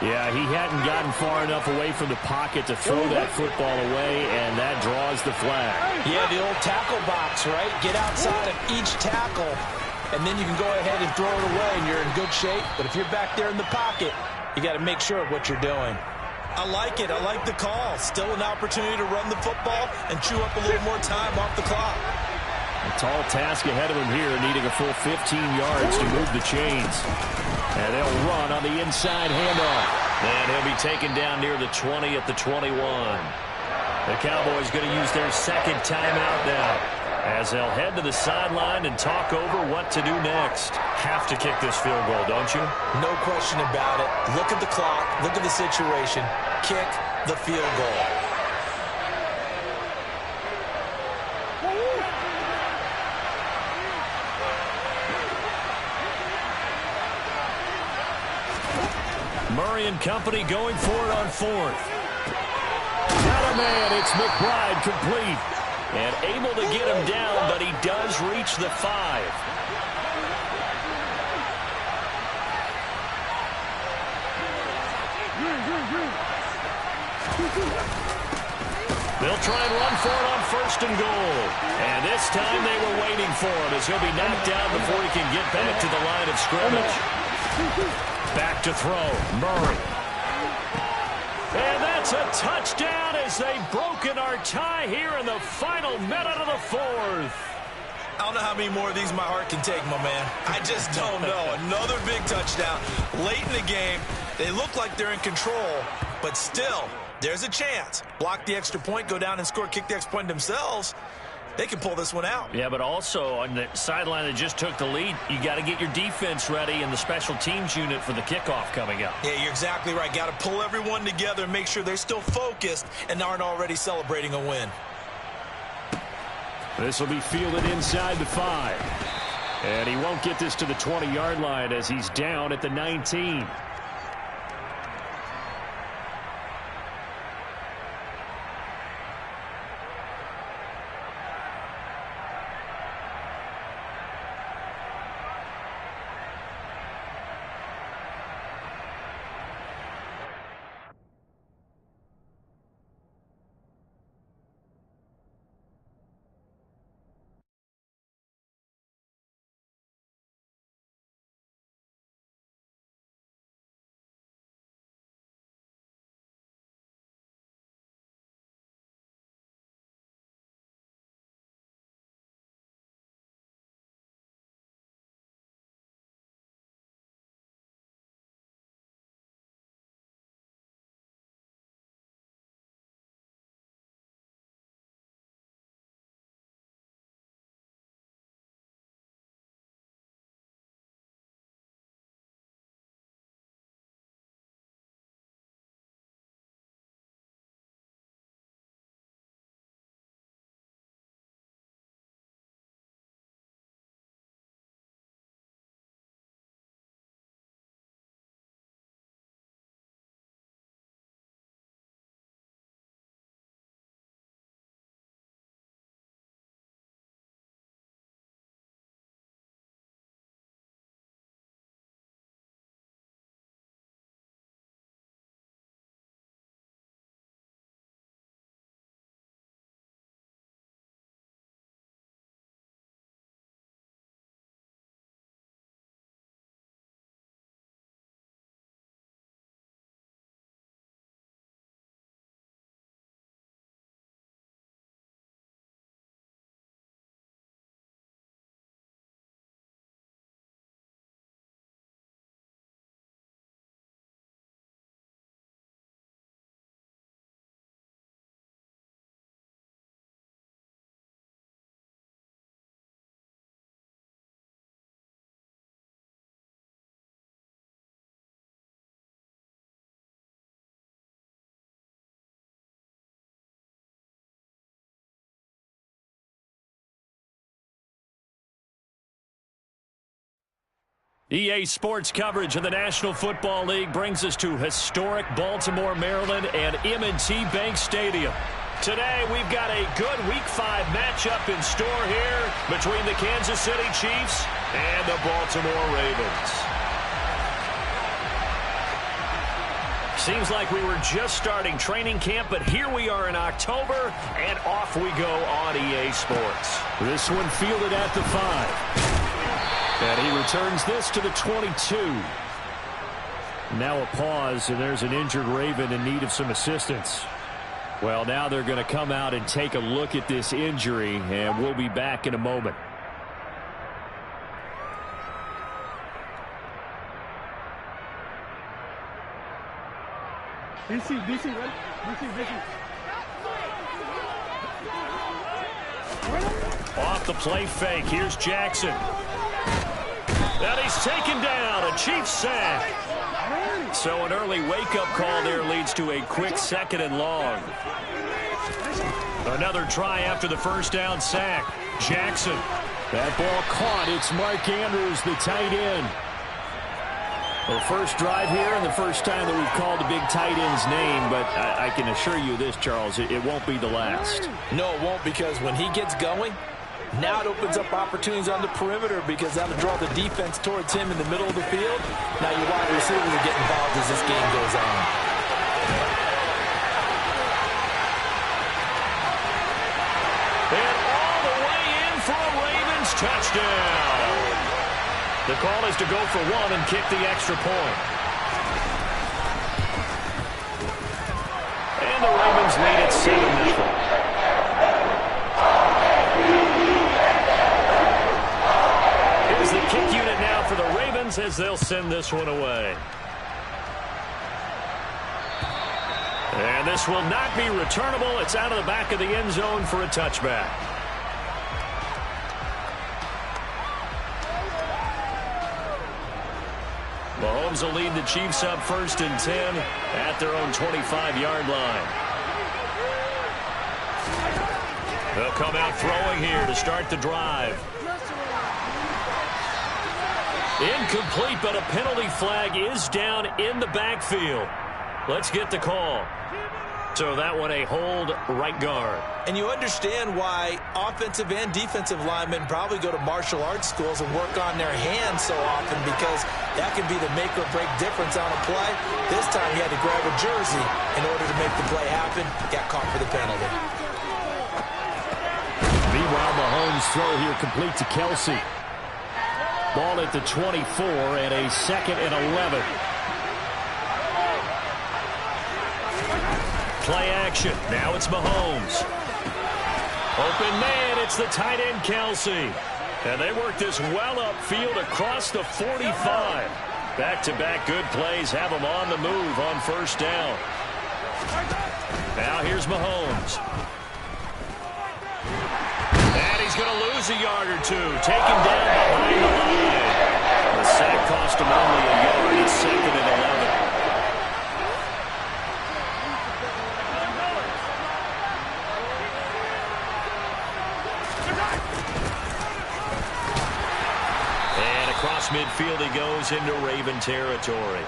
Yeah, he hadn't gotten far enough away from the pocket to throw that football away, and that draws the flag. Yeah, the old tackle box, right? Get outside of each tackle, and then you can go ahead and throw it away, and you're in good shape. But if you're back there in the pocket, you got to make sure of what you're doing. I like it. I like the call. Still an opportunity to run the football and chew up a little more time off the clock. A tall task ahead of him here, needing a full 15 yards to move the chains. And they'll run on the inside handoff. And he'll be taken down near the 20 at the 21. The Cowboys going to use their second timeout now, as they'll head to the sideline and talk over what to do next. Have to kick this field goal, don't you? No question about it. Look at the clock. Look at the situation. Kick the field goal. Murray and company going for it on 4th. Got a man. It's McBride complete. And able to get him down, but he does reach the 5. They'll try and run for it on 1st and goal. And this time they were waiting for him, as he'll be knocked down before he can get back to the line of scrimmage. Back to throw, Murray. And that's a touchdown as they've broken our tie here in the final minute of the 4th. I don't know how many more of these my heart can take, my man. I just don't know. Another big touchdown. Late in the game, they look like they're in control, but still, there's a chance. Block the extra point, go down and score, kick the extra point themselves. They can pull this one out. Yeah, but also on the sideline that just took the lead, you got to get your defense ready and the special teams unit for the kickoff coming up. Yeah, you're exactly right. Got to pull everyone together and make sure they're still focused and aren't already celebrating a win. This will be fielded inside the 5. And he won't get this to the 20-yard line as he's down at the 19. EA Sports coverage of the National Football League brings us to historic Baltimore, Maryland, and M&T Bank Stadium. Today, we've got a good Week 5 matchup in store here between the Kansas City Chiefs and the Baltimore Ravens. Seems like we were just starting training camp, but here we are in October, and off we go on EA Sports. This one fielded at the 5. And he returns this to the 22. Now a pause, and there's an injured Raven in need of some assistance. Well, now they're going to come out and take a look at this injury, and we'll be back in a moment. DC, ready? DC. Off the play fake, here's Jackson. And he's taken down, a Chiefs sack. So an early wake-up call there leads to a quick 2nd and long. Another try after the first down sack. Jackson. That ball caught. It's Mark Andrews, the tight end. Well, first drive here and the first time that we've called the big tight end's name, but I can assure you this, Charles, it won't be the last. No, it won't, because when he gets going, now it opens up opportunities on the perimeter because that'll draw the defense towards him in the middle of the field. Now your wide receivers will get involved as this game goes on. And all the way in for a Ravens touchdown. The call is to go for 1 and kick the extra point. And the Ravens lead at 7-0. The kick unit now for the Ravens as they'll send this one away. And this will not be returnable. It's out of the back of the end zone for a touchback. Mahomes will lead the Chiefs up 1st and 10 at their own 25-yard line. They'll come out throwing here to start the drive. Incomplete, but a penalty flag is down in the backfield. Let's get the call. So that one a hold right guard. And you understand why offensive and defensive linemen probably go to martial arts schools and work on their hands so often, because that can be the make or break difference on a play. This time he had to grab a jersey in order to make the play happen. Got caught for the penalty. Meanwhile, Mahomes' throw here complete to Kelsey. Ball at the 24 and a 2nd and 11. Play action. Now it's Mahomes. Open man. It's the tight end Kelsey. And they work this well upfield across the 45. Back-to-back good plays have them on the move on 1st down. Now here's Mahomes. And he's going to lose a yard or two. Taken down behind the line. The sack cost him only a yard. It's 2nd and 11. And across midfield he goes into Raven territory.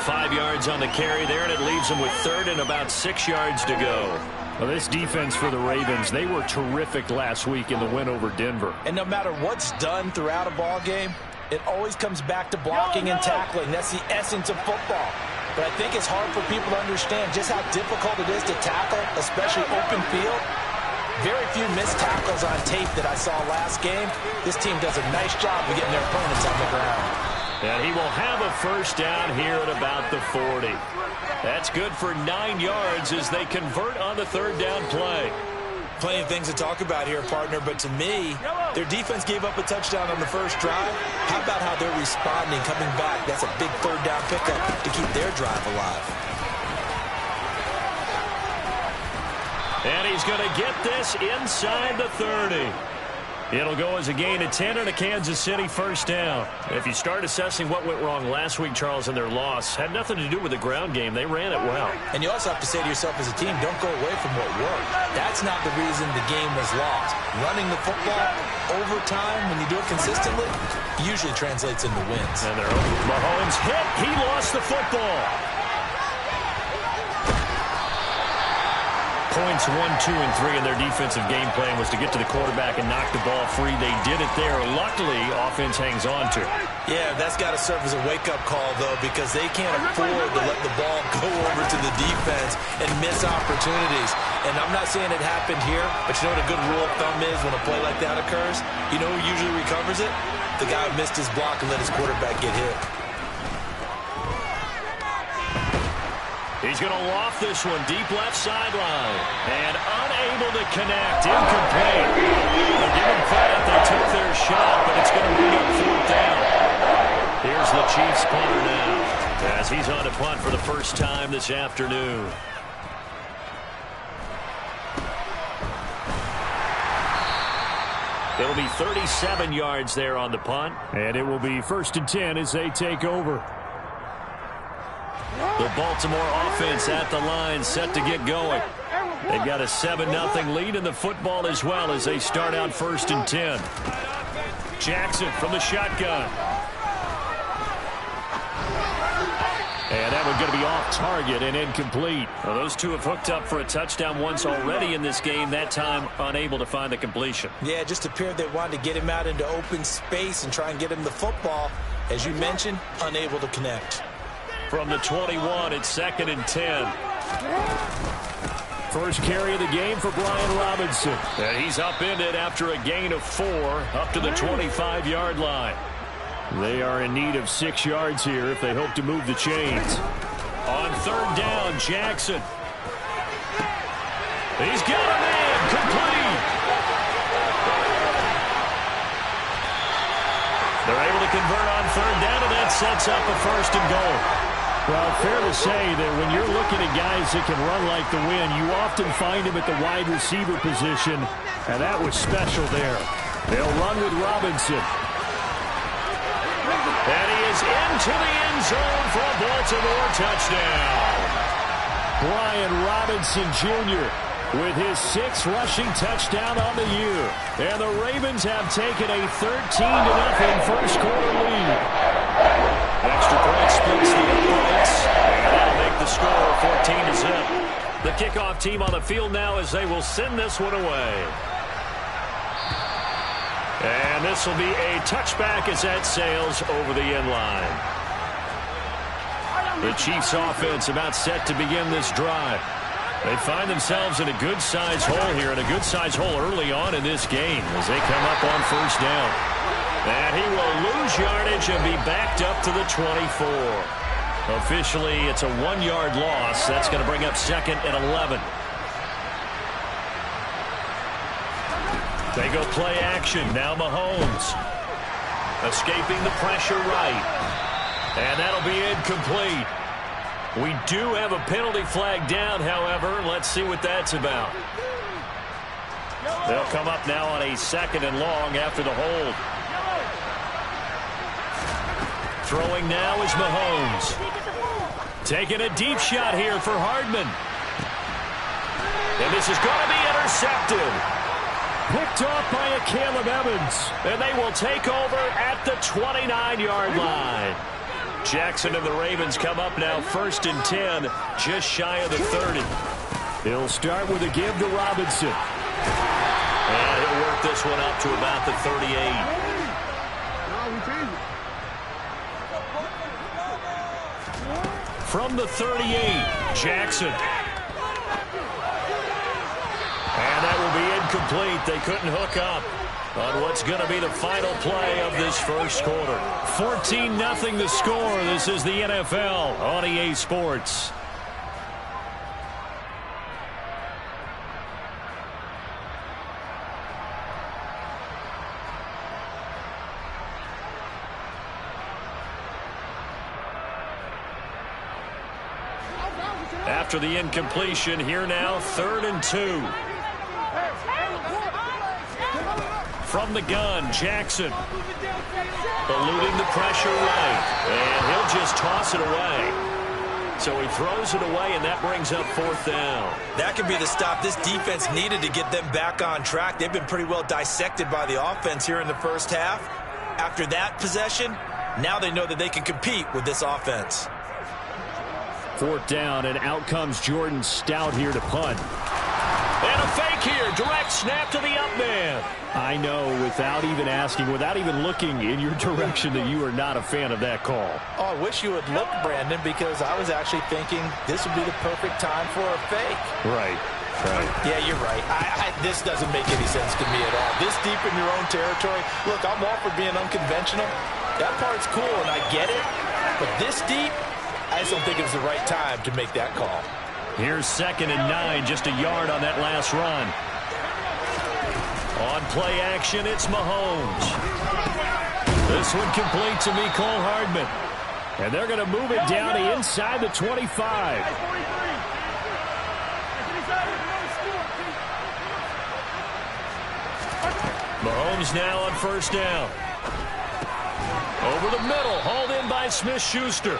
5 yards on the carry there, and it leaves him with 3rd and about 6 yards to go. Well, this defense for the Ravens, they were terrific last week in the win over Denver. And no matter what's done throughout a ball game, it always comes back to blocking and tackling. That's the essence of football. But I think it's hard for people to understand just how difficult it is to tackle, especially open field. Very few missed tackles on tape that I saw last game. This team does a nice job of getting their opponents on the ground. And he will have a 1st down here at about the 40. That's good for 9 yards as they convert on the 3rd down play. Plenty of things to talk about here, partner, but to me, their defense gave up a touchdown on the first drive. How about how they're responding, coming back? That's a big 3rd down pickup to keep their drive alive. And he's going to get this inside the 30. It'll go as a gain of 10 and a Kansas City first down. If you start assessing what went wrong last week, Charles, in their loss, had nothing to do with the ground game. They ran it well. And you also have to say to yourself as a team, don't go away from what worked. That's not the reason the game was lost. Running the football over time, when you do it consistently, usually translates into wins. And there, Mahomes hit. He lost the football. Points 1, 2, and 3 in their defensive game plan was to get to the quarterback and knock the ball free. They did it there. Luckily, offense hangs on to it. Yeah, that's got to serve as a wake-up call, though, because they can't afford to let the ball go over to the defense and miss opportunities. And I'm not saying it happened here, but you know what a good rule of thumb is when a play like that occurs? You know who usually recovers it? The guy who missed his block and let his quarterback get hit. He's going to loft this one deep left sideline. And unable to connect. Incomplete. They'll give him credit. They took their shot, but it's going to bring up fourth down. Here's the Chiefs punter now, as he's on to punt for the first time this afternoon. It'll be 37 yards there on the punt. And it will be 1st and 10 as they take over. The Baltimore offense at the line, set to get going. They've got a 7-0 lead in the football as well as they start out 1st and 10. Jackson from the shotgun. And that one going to be off target and incomplete. Well, those two have hooked up for a touchdown once already in this game, that time unable to find the completion. Yeah, it just appeared they wanted to get him out into open space and try and get him the football. As you mentioned, unable to connect. From the 21, it's 2nd and 10. First carry of the game for Brian Robinson. And he's upended after a gain of 4 up to the 25-yard line. They are in need of 6 yards here if they hope to move the chains. On 3rd down, Jackson. He's got a man, complete. They're able to convert on 3rd down, and that sets up a 1st and goal. Well, fair to say that when you're looking at guys that can run like the wind, you often find them at the wide receiver position, and that was special there. They'll run with Robinson. And he is into the end zone for a Baltimore touchdown. Brian Robinson Jr. with his 6th rushing touchdown on the year. And the Ravens have taken a 13-0 first quarter lead. Extra point splits the uprights, and that'll make the score 14-0. The kickoff team on the field now as they will send this one away. And this will be a touchback as that sails over the end line. The Chiefs offense about set to begin this drive. They find themselves in a good-sized hole here, and a good-sized hole early on in this game as they come up on 1st down. And he will lose yardage and be backed up to the 24. Officially, it's a 1-yard loss. That's going to bring up 2nd and 11. They go play action. Now Mahomes. Escaping the pressure right. And that'll be incomplete. We do have a penalty flag down, however. Let's see what that's about. They'll come up now on a 2nd and long after the hold. Throwing now is Mahomes. Taking a deep shot here for Hardman. And this is going to be intercepted. Picked off by a Caleb Evans. And they will take over at the 29-yard line. Jackson and the Ravens come up now 1st and 10, just shy of the 30. He'll start with a give to Robinson. And he'll work this one up to about the 38. From the 38, Jackson. And that will be incomplete. They couldn't hook up on what's going to be the final play of this first quarter. 14-0 the score. This is the NFL on EA Sports. After the incompletion, here now, 3rd and 2. From the gun, Jackson. Eluding the pressure right. And he'll just toss it away. So he throws it away, and that brings up 4th down. That could be the stop this defense needed to get them back on track. They've been pretty well dissected by the offense here in the first half. After that possession, now they know that they can compete with this offense. 4th down, and out comes Jordan Stout here to punt. And a fake here. Direct snap to the up man. I know, without even asking, without even looking in your direction, that you are not a fan of that call. Oh, I wish you would look, Brandon, because I was actually thinking this would be the perfect time for a fake. Right. Yeah, you're right. This doesn't make any sense to me at all. This deep in your own territory, look, I'm all for being unconventional. That part's cool, and I get it. But this deep, I just don't think it was the right time to make that call. Here's 2nd and 9, just a yard on that last run. On play action, it's Mahomes. This one complete to Mecole Hardman. And they're going to move it down to inside the 25. Mahomes now on 1st down. Over the middle, hauled in by Smith-Schuster.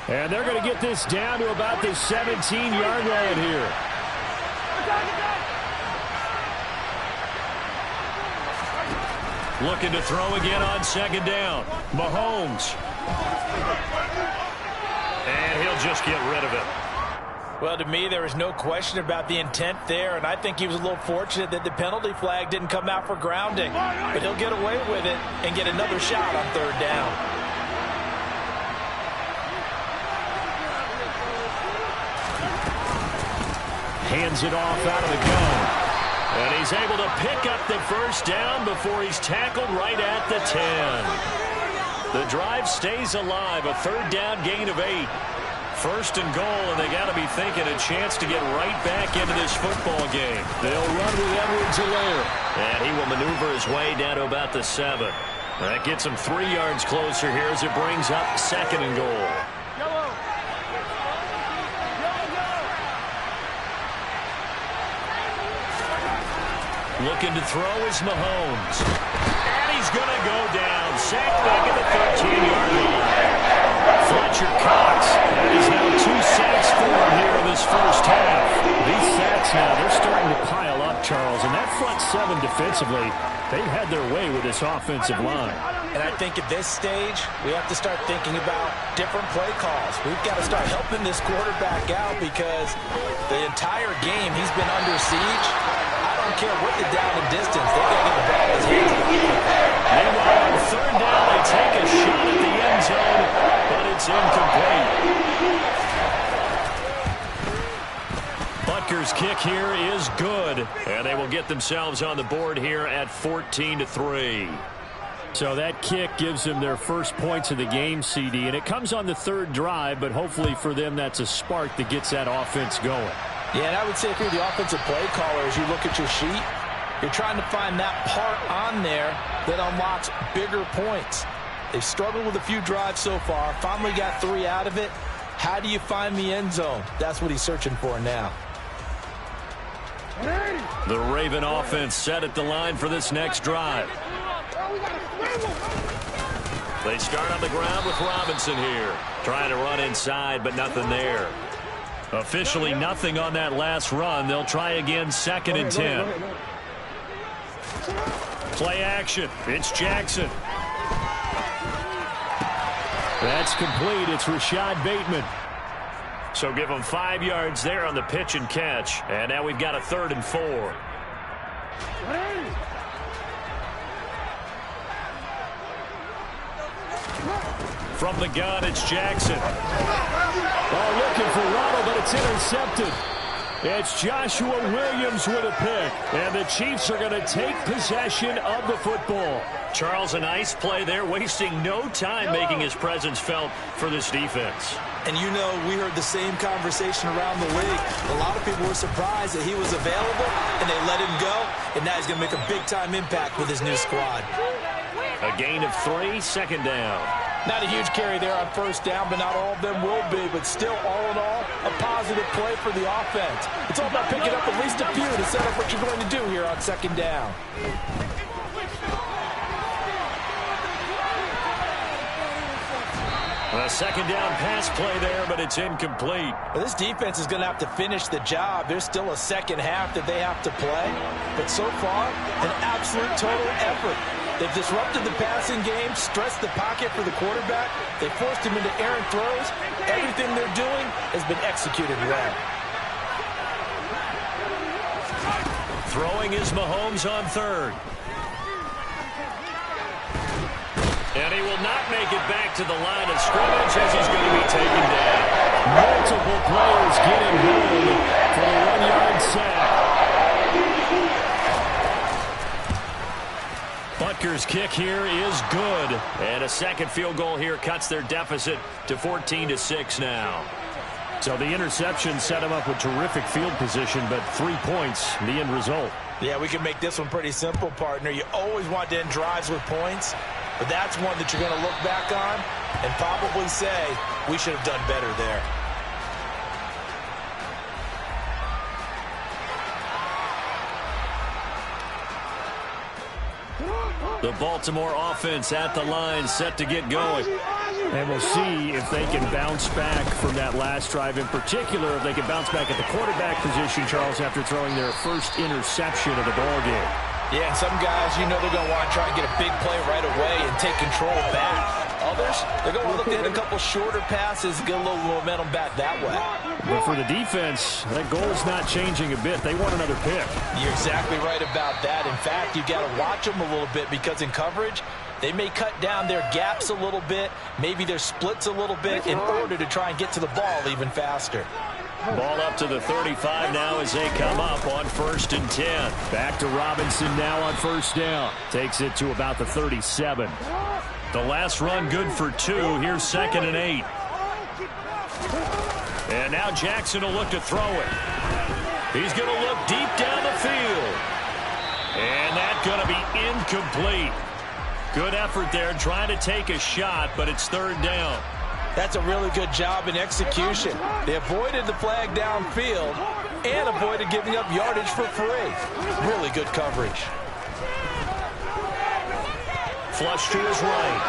And they're going to get this down to about the 17-yard line here. Looking to throw again on 2nd down. Mahomes. And he'll just get rid of it. Well, to me, there was no question about the intent there, and I think he was a little fortunate that the penalty flag didn't come out for grounding. But he'll get away with it and get another shot on 3rd down. Hands it off out of the gun. And he's able to pick up the 1st down before he's tackled right at the 10. The drive stays alive, a 3rd down gain of 8. 1st and goal, and they got to be thinking a chance to get right back into this football game. They'll run with Edwards-Helaire. And he will maneuver his way down to about the 7. That gets him 3 yards closer here as it brings up 2nd and goal. Looking to throw is Mahomes. And he's going to go down. Sacked back at the 13-yard line. Fletcher Cox. That is now 2 sacks for him here in this first half. These sacks now, they're starting to pile up, Charles. And that front 7 defensively, they've had their way with this offensive line. And I think at this stage, we have to start thinking about different play calls. We've got to start helping this quarterback out because the entire game he's been under siege. I don't care what the down and distance. They got to get the ball in his hands. Meanwhile, on 3rd down, they take a shot at the end zone, but it's incomplete. Butker's kick here is good, and they will get themselves on the board here at 14-3. So that kick gives them their first points of the game, CD, and it comes on the 3rd drive, but hopefully for them that's a spark that gets that offense going. Yeah, and I would say if you're the offensive play caller, as you look at your sheet, you're trying to find that part on there that unlocks bigger points. They've struggled with a few drives so far, finally got 3 out of it. How do you find the end zone? That's what he's searching for now. The Raven offense set at the line for this next drive. They start on the ground with Robinson here. Trying to run inside, but nothing there. Officially nothing on that last run. They'll try again 2nd and 10. Play action. It's Jackson. That's complete. It's Rashad Bateman. So give them 5 yards there on the pitch and catch. And now we've got a 3rd and 4. From the gun, it's Jackson. Oh, looking for Ronald, but it's intercepted. It's Joshua Williams with a pick. And the Chiefs are going to take possession of the football. Charles, a nice play there, wasting no time making his presence felt for this defense. And you know, we heard the same conversation around the league. A lot of people were surprised that he was available, and they let him go. And now he's going to make a big-time impact with his new squad. A gain of 3, 2nd down. Not a huge carry there on 1st down, but not all of them will be. But still, all in all, a positive play for the offense. It's all about picking up at least a few to set up what you're going to do here on 2nd down. A second down pass play there, but it's incomplete. Well, this defense is going to have to finish the job. There's still a second half that they have to play. But so far, an absolute total effort. They've disrupted the passing game, stressed the pocket for the quarterback. They forced him into errant throws. Everything they're doing has been executed well. Throwing is Mahomes on third. And he will not make it back to the line of scrimmage as he's going to be taken down. Multiple players getting home for a 1-yard sack. Butker's kick here is good. And a second field goal here cuts their deficit to 14-6 now. So the interception set him up with terrific field position, but 3 points, the end result. Yeah, we can make this one pretty simple, partner. You always want to end drives with points, but that's one that you're going to look back on and probably say, we should have done better there. The Baltimore offense at the line, set to get going. And we'll see if they can bounce back from that last drive. In particular, if they can bounce back at the quarterback position, Charles, after throwing their first interception of the ballgame. Yeah, and some guys, you know they're going to want to try and get a big play right away and take control back. Others, they're going to look to hit a couple shorter passes, get a little momentum back that way. But for the defense, that goal's not changing a bit. They want another pick. You're exactly right about that. In fact, you've got to watch them a little bit because in coverage, they may cut down their gaps a little bit, maybe their splits a little bit in order to try and get to the ball even faster. Ball up to the 35 now as they come up on 1st and 10. Back to Robinson now on first down. Takes it to about the 37. The last run good for 2. Here's 2nd and 8. And now Jackson will look to throw it. He's going to look deep down the field. And that's going to be incomplete. Good effort there trying to take a shot, but it's 3rd down. That's a really good job in execution. They avoided the flag downfield and avoided giving up yardage for free. Really good coverage. Flush to his right.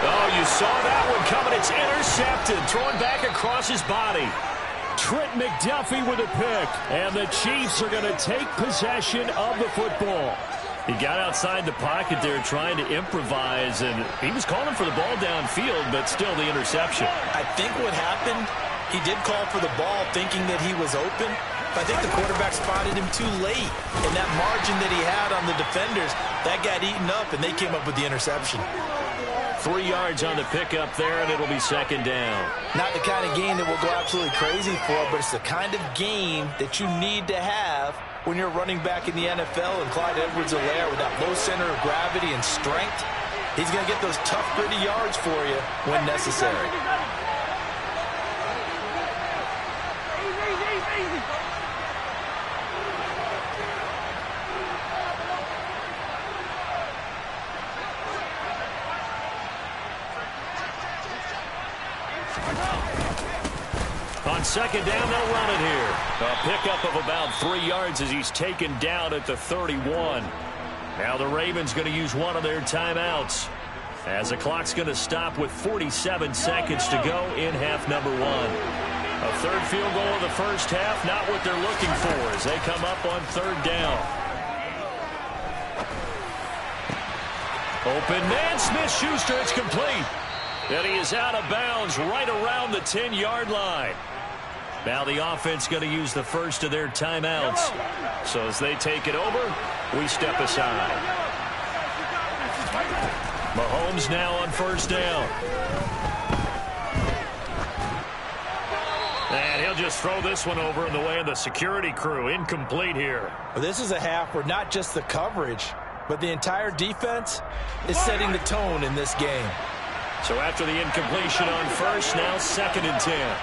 Oh, you saw that one coming. It's intercepted. Thrown back across his body. Trent McDuffie with a pick. And the Chiefs are going to take possession of the football. He got outside the pocket there trying to improvise, and he was calling for the ball downfield, but still the interception. I think what happened, he did call for the ball thinking that he was open, but I think the quarterback spotted him too late. And that margin that he had on the defenders, that got eaten up, and they came up with the interception. 3 yards on the pickup there, and it'll be 2nd down. Not the kind of game that we'll go absolutely crazy for, but it's the kind of game that you need to have when you're running back in the NFL. And Clyde Edwards-Helaire with that low center of gravity and strength, he's going to get those tough, gritty yards for you when necessary. On 2nd down, they'll run it here. A pickup of about 3 yards as he's taken down at the 31. Now the Ravens going to use one of their timeouts as the clock's going to stop with 47 seconds to go in half number 1. A 3rd field goal of the first half, not what they're looking for as they come up on 3rd down. Open man, Smith-Schuster, it's complete. And he is out of bounds right around the 10-yard line. Now the offense going to use the first of their timeouts. So as they take it over, we step aside. Mahomes now on 1st down. And he'll just throw this one over in the way of the security crew. Incomplete here. Well, this is a half where not just the coverage, but the entire defense is setting the tone in this game. So after the incompletion on 1st, now 2nd and 10.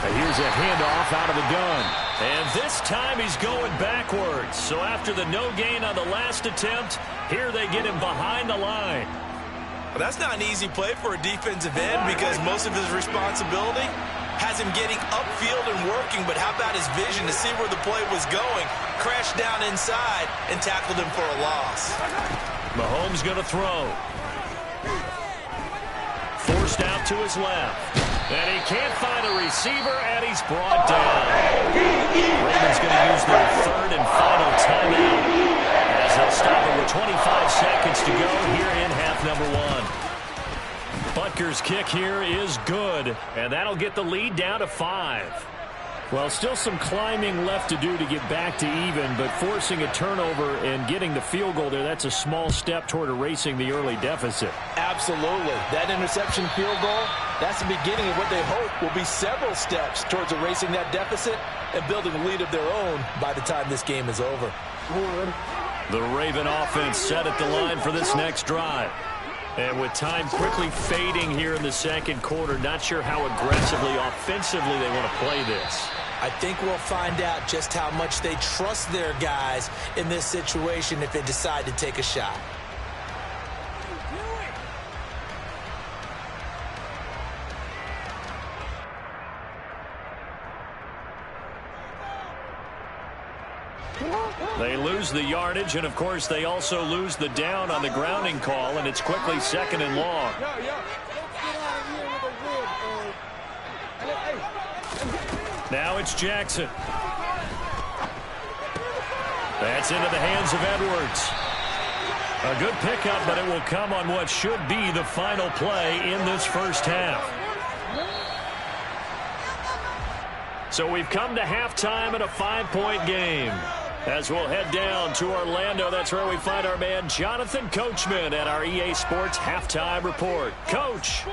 And here's a handoff out of the gun. And this time he's going backwards. So after the no gain on the last attempt, here they get him behind the line. Well, that's not an easy play for a defensive end because most of his responsibility has him getting upfield and working, but how about his vision to see where the play was going, crashed down inside, and tackled him for a loss. Mahomes going to throw. Forced out to his left. And he can't find a receiver, and he's brought down. Ravens going to use their third and final timeout as they'll stop it with 25 seconds to go here in half number 1. Butker's kick here is good, and that'll get the lead down to 5. Well, still some climbing left to do to get back to even, but forcing a turnover and getting the field goal there, that's a small step toward erasing the early deficit. Absolutely. That interception field goal, that's the beginning of what they hope will be several steps towards erasing that deficit and building a lead of their own by the time this game is over. The Raven offense set at the line for this next drive. And with time quickly fading here in the second quarter, not sure how aggressively, offensively they want to play this. I think we'll find out just how much they trust their guys in this situation if they decide to take a shot. They lose the yardage, and of course they also lose the down on the grounding call, and it's quickly second and long. Now it's Jackson. That's into the hands of Edwards. A good pickup, but it will come on what should be the final play in this first half. So we've come to halftime in a 5-point game. As we'll head down to Orlando, that's where we find our man Jonathan Coachman at our EA Sports Halftime Report. Coach,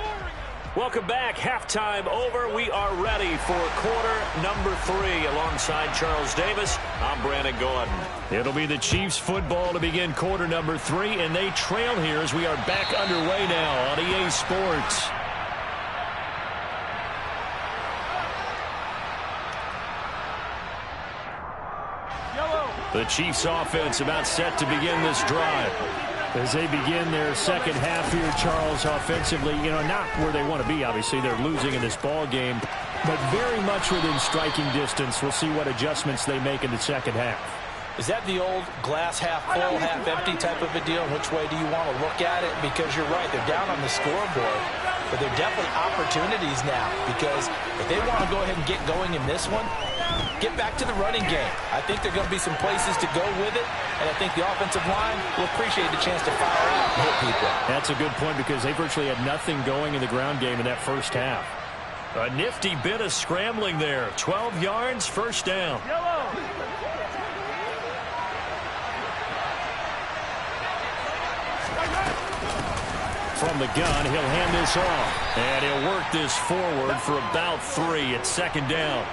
welcome back. Halftime over. We are ready for quarter number 3. Alongside Charles Davis, I'm Brandon Gordon. It'll be the Chiefs football to begin quarter number 3, and they trail here as we are back underway now on EA Sports. The Chiefs offense about set to begin this drive. As they begin their second half here, Charles, offensively, not where they want to be, obviously. They're losing in this ball game, but very much within striking distance. We'll see what adjustments they make in the second half. Is that the old glass half full, half empty type of a deal? Which way do you want to look at it? Because you're right, they're down on the scoreboard, but they're definitely opportunities now, because if they want to go ahead and get going in this one, get back to the running game. I think there are going to be some places to go with it, and I think the offensive line will appreciate the chance to fire out and hit people. That's a good point, because they virtually had nothing going in the ground game in that first half. A nifty bit of scrambling there. 12 yards, first down. From the gun, he'll hand this off, and he'll work this forward for about 3. It's second down.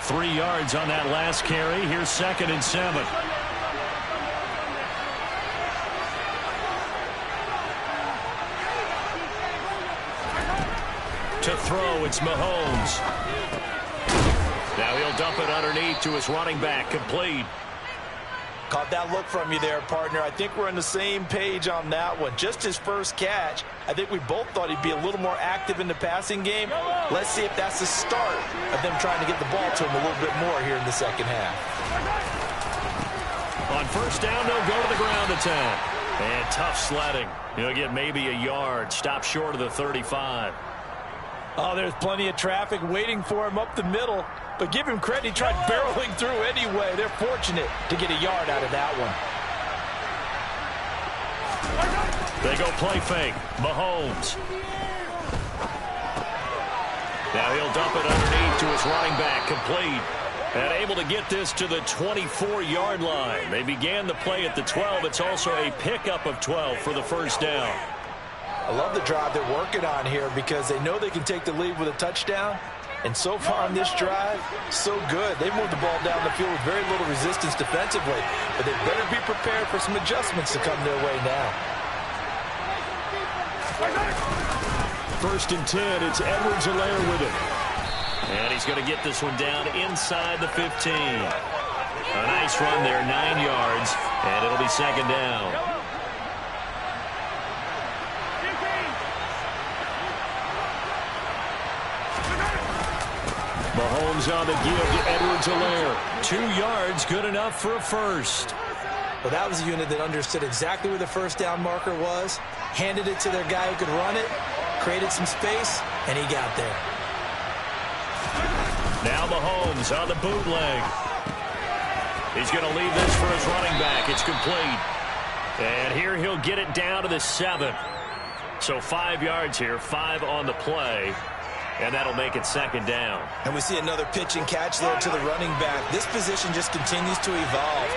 3 yards on that last carry. Here's 2nd and 7. To throw, it's Mahomes. Now he'll dump it underneath to his running back, complete. Caught that look from you there, partner. I think we're on the same page on that one. Just his first catch. I think we both thought he'd be a little more active in the passing game. Let's see if that's the start of them trying to get the ball to him a little bit more here in the second half. On first down, they'll go to the ground attack. And tough sledding. He'll get maybe a yard. Stop short of the 35. Oh, there's plenty of traffic waiting for him up the middle. But give him credit, he tried barreling through anyway. They're fortunate to get a yard out of that one. They go play fake. Mahomes. Now he'll dump it underneath to his running back, complete. And able to get this to the 24-yard line. They began the play at the 12. It's also a pickup of 12 for the first down. I love the drive they're working on here because they know they can take the lead with a touchdown. And so far on this drive, so good. They've moved the ball down the field with very little resistance defensively. But they better be prepared for some adjustments to come their way now. 1st and 10. It's Edwards-Helaire with it. And he's going to get this one down inside the 15. A nice run there, 9 yards. And it'll be second down. Mahomes on the give to Edwards-Helaire. 2 yards, good enough for a first. Well, that was a unit that understood exactly where the first down marker was, handed it to their guy who could run it, created some space, and he got there. Now Mahomes on the bootleg. He's going to leave this for his running back. It's complete. And here he'll get it down to the 7. So 5 yards here, 5 on the play. And that'll make it second down. And we see another pitch and catch there to the running back. This position just continues to evolve.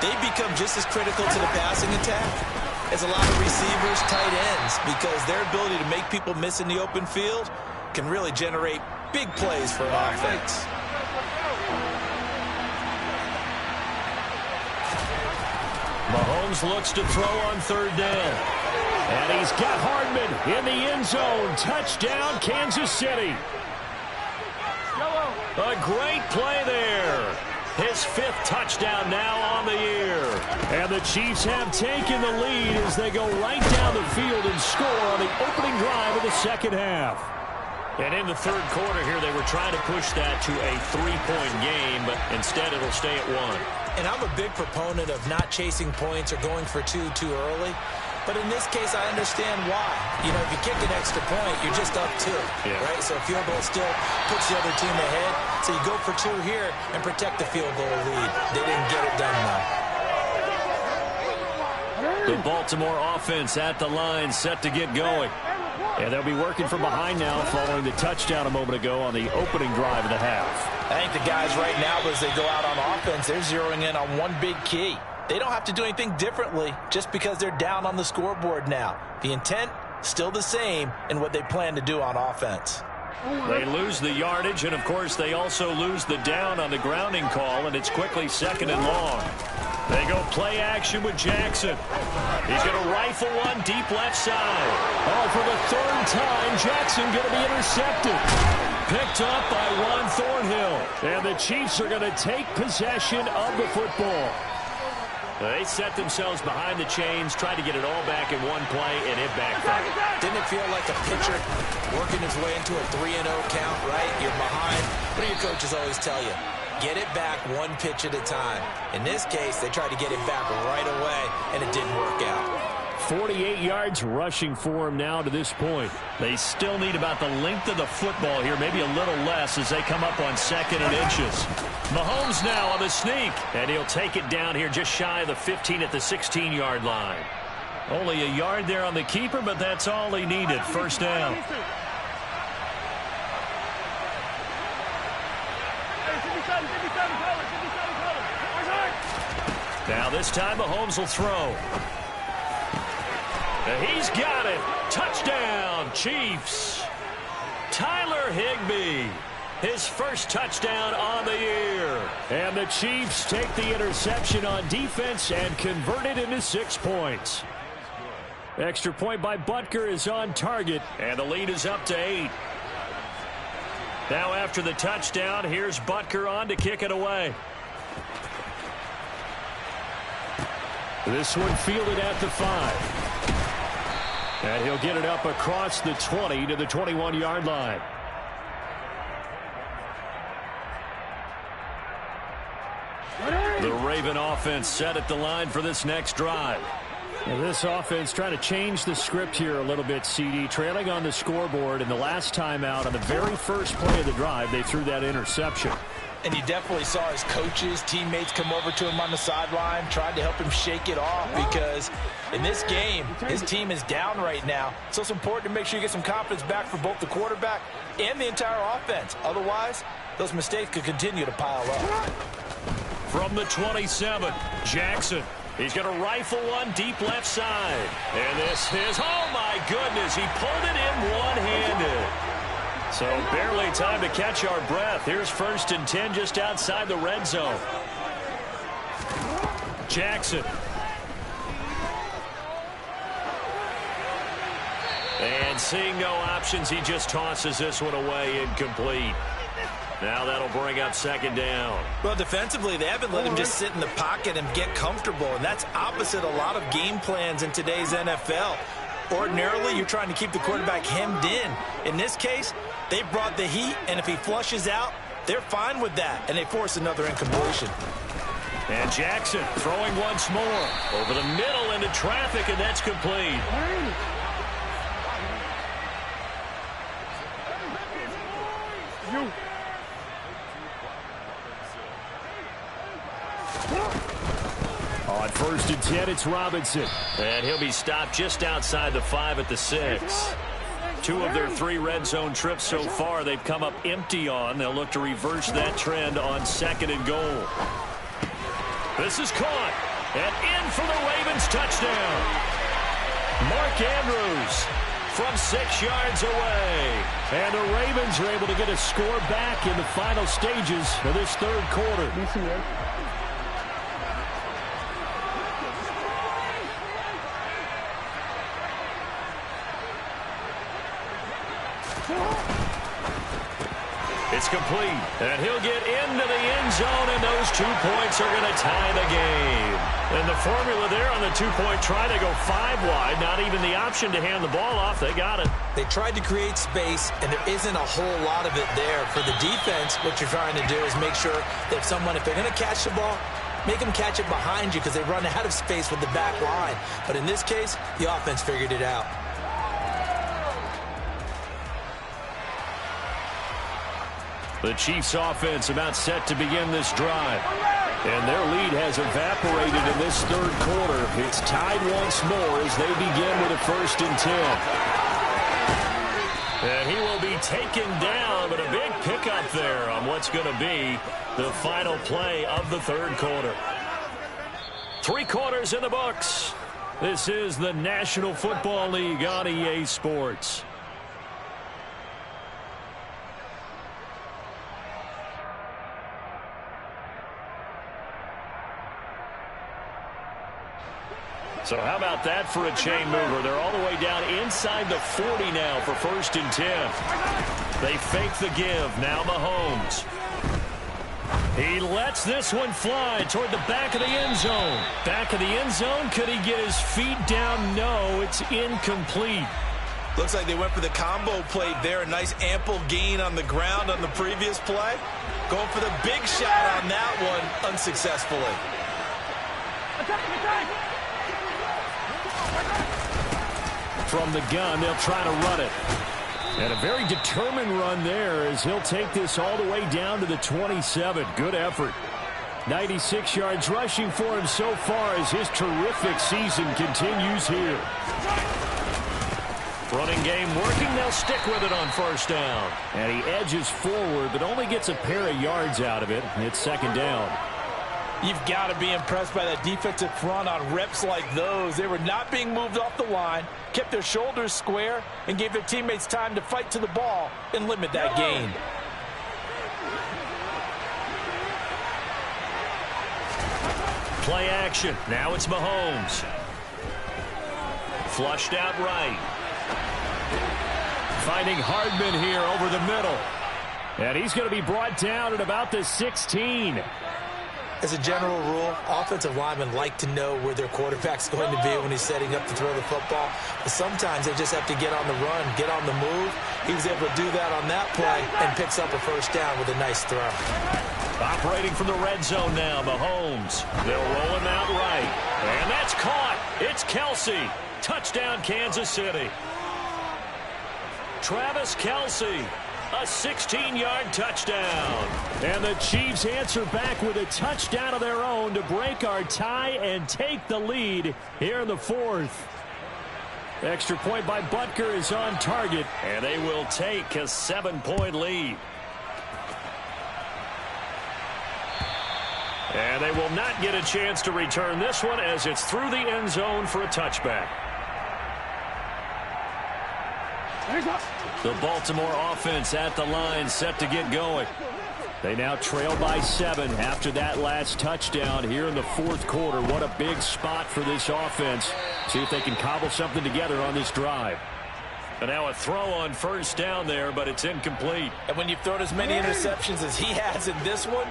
They become just as critical to the passing attack as a lot of receivers, tight ends, because their ability to make people miss in the open field can really generate big plays for an offense. Mahomes looks to throw on third down. And he's got Hardman in the end zone. Touchdown, Kansas City. A great play there. His 5th touchdown now on the year. And the Chiefs have taken the lead as they go right down the field and score on the opening drive of the second half. And in the third quarter here, they were trying to push that to a 3-point game, but instead it'll stay at 1. And I'm a big proponent of not chasing points or going for 2 too early. But in this case, I understand why. You know, if you kick an extra point, you're just up 2, right? So a field goal still puts the other team ahead. So you go for 2 here and protect the field goal lead. They didn't get it done now. The Baltimore offense at the line, set to get going. And they'll be working from behind now following the touchdown a moment ago on the opening drive of the half. I think the guys right now, as they go out on offense, they're zeroing in on one big key. They don't have to do anything differently just because they're down on the scoreboard now. The intent, still the same in what they plan to do on offense. They lose the yardage, and, of course, they also lose the down on the grounding call, and it's quickly 2nd and long. They go play action with Jackson. He's going to rifle one deep left side. Oh, for the 3rd time, Jackson going to be intercepted. Picked up by Juan Thornhill. And the Chiefs are going to take possession of the football. They set themselves behind the chains, tried to get it all back in one play, and it backfired. Didn't it feel like a pitcher working his way into a 3-0 count, right? You're behind. What do your coaches always tell you? Get it back 1 pitch at a time. In this case, they tried to get it back right away, and it didn't work out. 48 yards rushing for him now to this point. They still need about the length of the football here, maybe a little less as they come up on 2nd and inches. Mahomes now on the sneak, and he'll take it down here just shy of the 15 at the 16-yard line. Only a yard there on the keeper, but that's all he needed. First down. Now this time Mahomes will throw. He's got it. Touchdown, Chiefs. Tyler Higbee, his first touchdown on the year. And the Chiefs take the interception on defense and convert it into 6 points. Extra point by Butker is on target, and the lead is up to 8. Now after the touchdown, here's Butker on to kick it away. This one fielded at the 5. And he'll get it up across the 20 to the 21-yard line. The Raven offense set at the line for this next drive. And this offense trying to change the script here a little bit, CD. Trailing on the scoreboard, and the last time out on the very first play of the drive, they threw that interception. And you definitely saw his coaches, teammates come over to him on the sideline, tried to help him shake it off because in this game, his team is down right now. So it's important to make sure you get some confidence back for both the quarterback and the entire offense. Otherwise, those mistakes could continue to pile up. From the 27, Jackson. He's going to rifle one deep left side. And this is, oh my goodness, he pulled it in one-handed. So barely time to catch our breath. Here's 1st and 10 just outside the red zone. Jackson. And seeing no options, he just tosses this one away incomplete. Now that'll bring up 2nd down. Well, defensively, they haven't let him just sit in the pocket and get comfortable, and that's opposite a lot of game plans in today's NFL. Ordinarily, you're trying to keep the quarterback hemmed in. In this case, they brought the heat, and if he flushes out, They're fine with that, and they force another incompletion. And Jackson throwing once more. Over the middle into traffic, and that's complete. On 1st and 10, it's Robinson. And he'll be stopped just outside the 5 at the 6. 2 of their 3 red zone trips so far they've come up empty on. They'll look to reverse that trend on 2nd and goal. This is caught. And in for the Ravens touchdown. Mark Andrews from 6 yards away. And the Ravens are able to get a score back in the final stages of this 3rd quarter. It's complete, and he'll get into the end zone, and those 2 points are going to tie the game. And the formula there on the 2-point try to go 5 wide, not even the option to hand the ball off. They got it. They tried to create space, and there isn't a whole lot of it there. For the defense, what you're trying to do is make sure that if they're going to catch the ball, make them catch it behind you because they run out of space with the back line. But in this case, the offense figured it out. The Chiefs offense about set to begin this drive. And their lead has evaporated in this 3rd quarter. It's tied once more as they begin with a 1st and 10. And he will be taken down, but a big pickup there on what's going to be the final play of the 3rd quarter. 3 quarters in the books. This is the National Football League on EA Sports. So how about that for a chain mover? They're all the way down inside the 40 now for 1st and 10. They fake the give. Now Mahomes. He lets this one fly toward the back of the end zone. Back of the end zone. Could he get his feet down? No, it's incomplete. Looks like they went for the combo play there. A nice ample gain on the ground on the previous play. Going for the big shot on that one unsuccessfully. From the gun, they'll try to run it. And a very determined run there as he'll take this all the way down to the 27. Good effort. 96 yards rushing for him so far as his terrific season continues here. Running game working. They'll stick with it on 1st down. And he edges forward but only gets a pair of yards out of it. It's 2nd down. You've got to be impressed by that defensive front on reps like those. They were not being moved off the line, kept their shoulders square, and gave their teammates time to fight to the ball and limit that gain. Play action. Now it's Mahomes. Flushed out right. Finding Hardman here over the middle. And he's going to be brought down at about the 16. As a general rule, offensive linemen like to know where their quarterback's going to be when he's setting up to throw the football. But sometimes they just have to get on the run, get on the move. He was able to do that on that play and picks up a 1st down with a nice throw. Operating from the red zone now, Mahomes. They'll roll him out right. And that's caught. It's Kelsey. Touchdown, Kansas City. Travis Kelsey. A 16-yard touchdown. And the Chiefs answer back with a touchdown of their own to break our tie and take the lead here in the 4th. Extra point by Butker is on target, and they will take a 7-point lead. And they will not get a chance to return this one as it's through the end zone for a touchback. The Baltimore offense at the line set to get going. They now trail by 7 after that last touchdown here in the 4th quarter. What a big spot for this offense. See if they can cobble something together on this drive. And now a throw on 1st down there, but it's incomplete. And when you've thrown as many interceptions as he has in this one,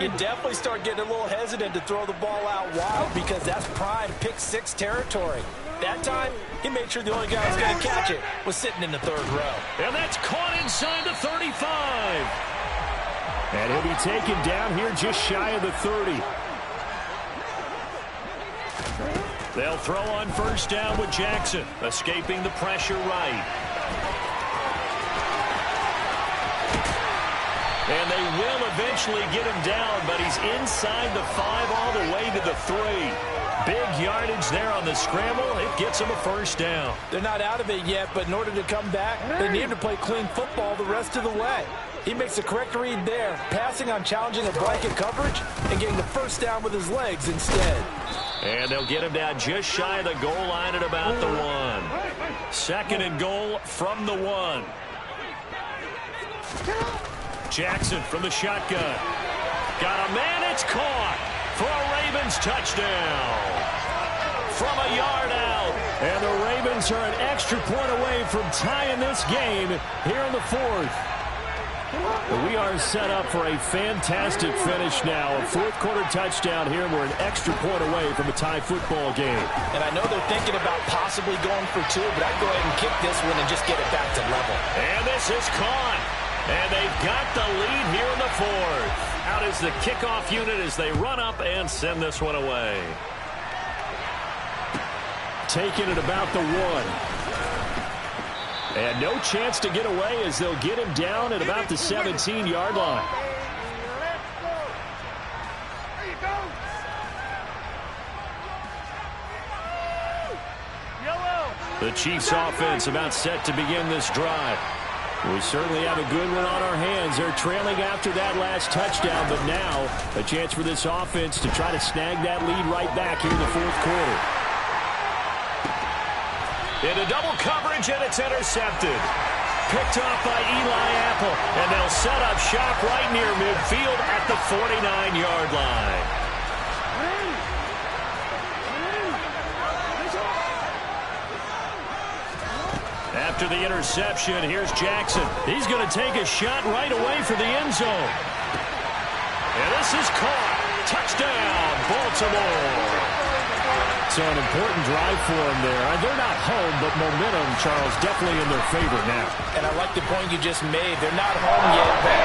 you definitely start getting a little hesitant to throw the ball out wide because that's prime pick 6 territory. That time, he made sure the only guy who was going to catch it was sitting in the 3rd row. And that's caught inside the 35. And he'll be taken down here just shy of the 30. They'll throw on first down with Jackson, escaping the pressure right. And they will eventually get him down, but he's inside the 5 all the way to the 3. Big yardage there on the scramble. It gets him a first down. They're not out of it yet, but in order to come back, they need to play clean football the rest of the way. He makes the correct read there, passing on challenging a blanket coverage and getting the first down with his legs instead. And they'll get him down just shy of the goal line at about the 1. Second and goal from the 1. Jackson from the shotgun. Got a man, it's caught for a Ravens touchdown. From a yard out. And the Ravens are an extra point away from tying this game here in the 4th. We are set up for a fantastic finish now. A fourth-quarter touchdown here, and we're an extra point away from a tie football game. And I know they're thinking about possibly going for 2, but I'd go ahead and kick this one and just get it back to level. And this is caught. And they've got the lead here in the 4th. Out is the kickoff unit as they run up and send this one away. Taking it about the 1. And no chance to get away as they'll get him down at about the 17-yard line. The Chiefs offense about set to begin this drive. We certainly have a good one on our hands. They're trailing after that last touchdown, but now a chance for this offense to try to snag that lead right back here in the 4th quarter. Into double coverage, and it's intercepted. Picked off by Eli Apple, and they'll set up shop right near midfield at the 49-yard line. After the interception, here's Jackson. He's going to take a shot right away for the end zone. And this is caught. Touchdown, Baltimore. So an important drive for them there. They're not home, but momentum, Charles, definitely in their favor now. And I like the point you just made. They're not home yet, but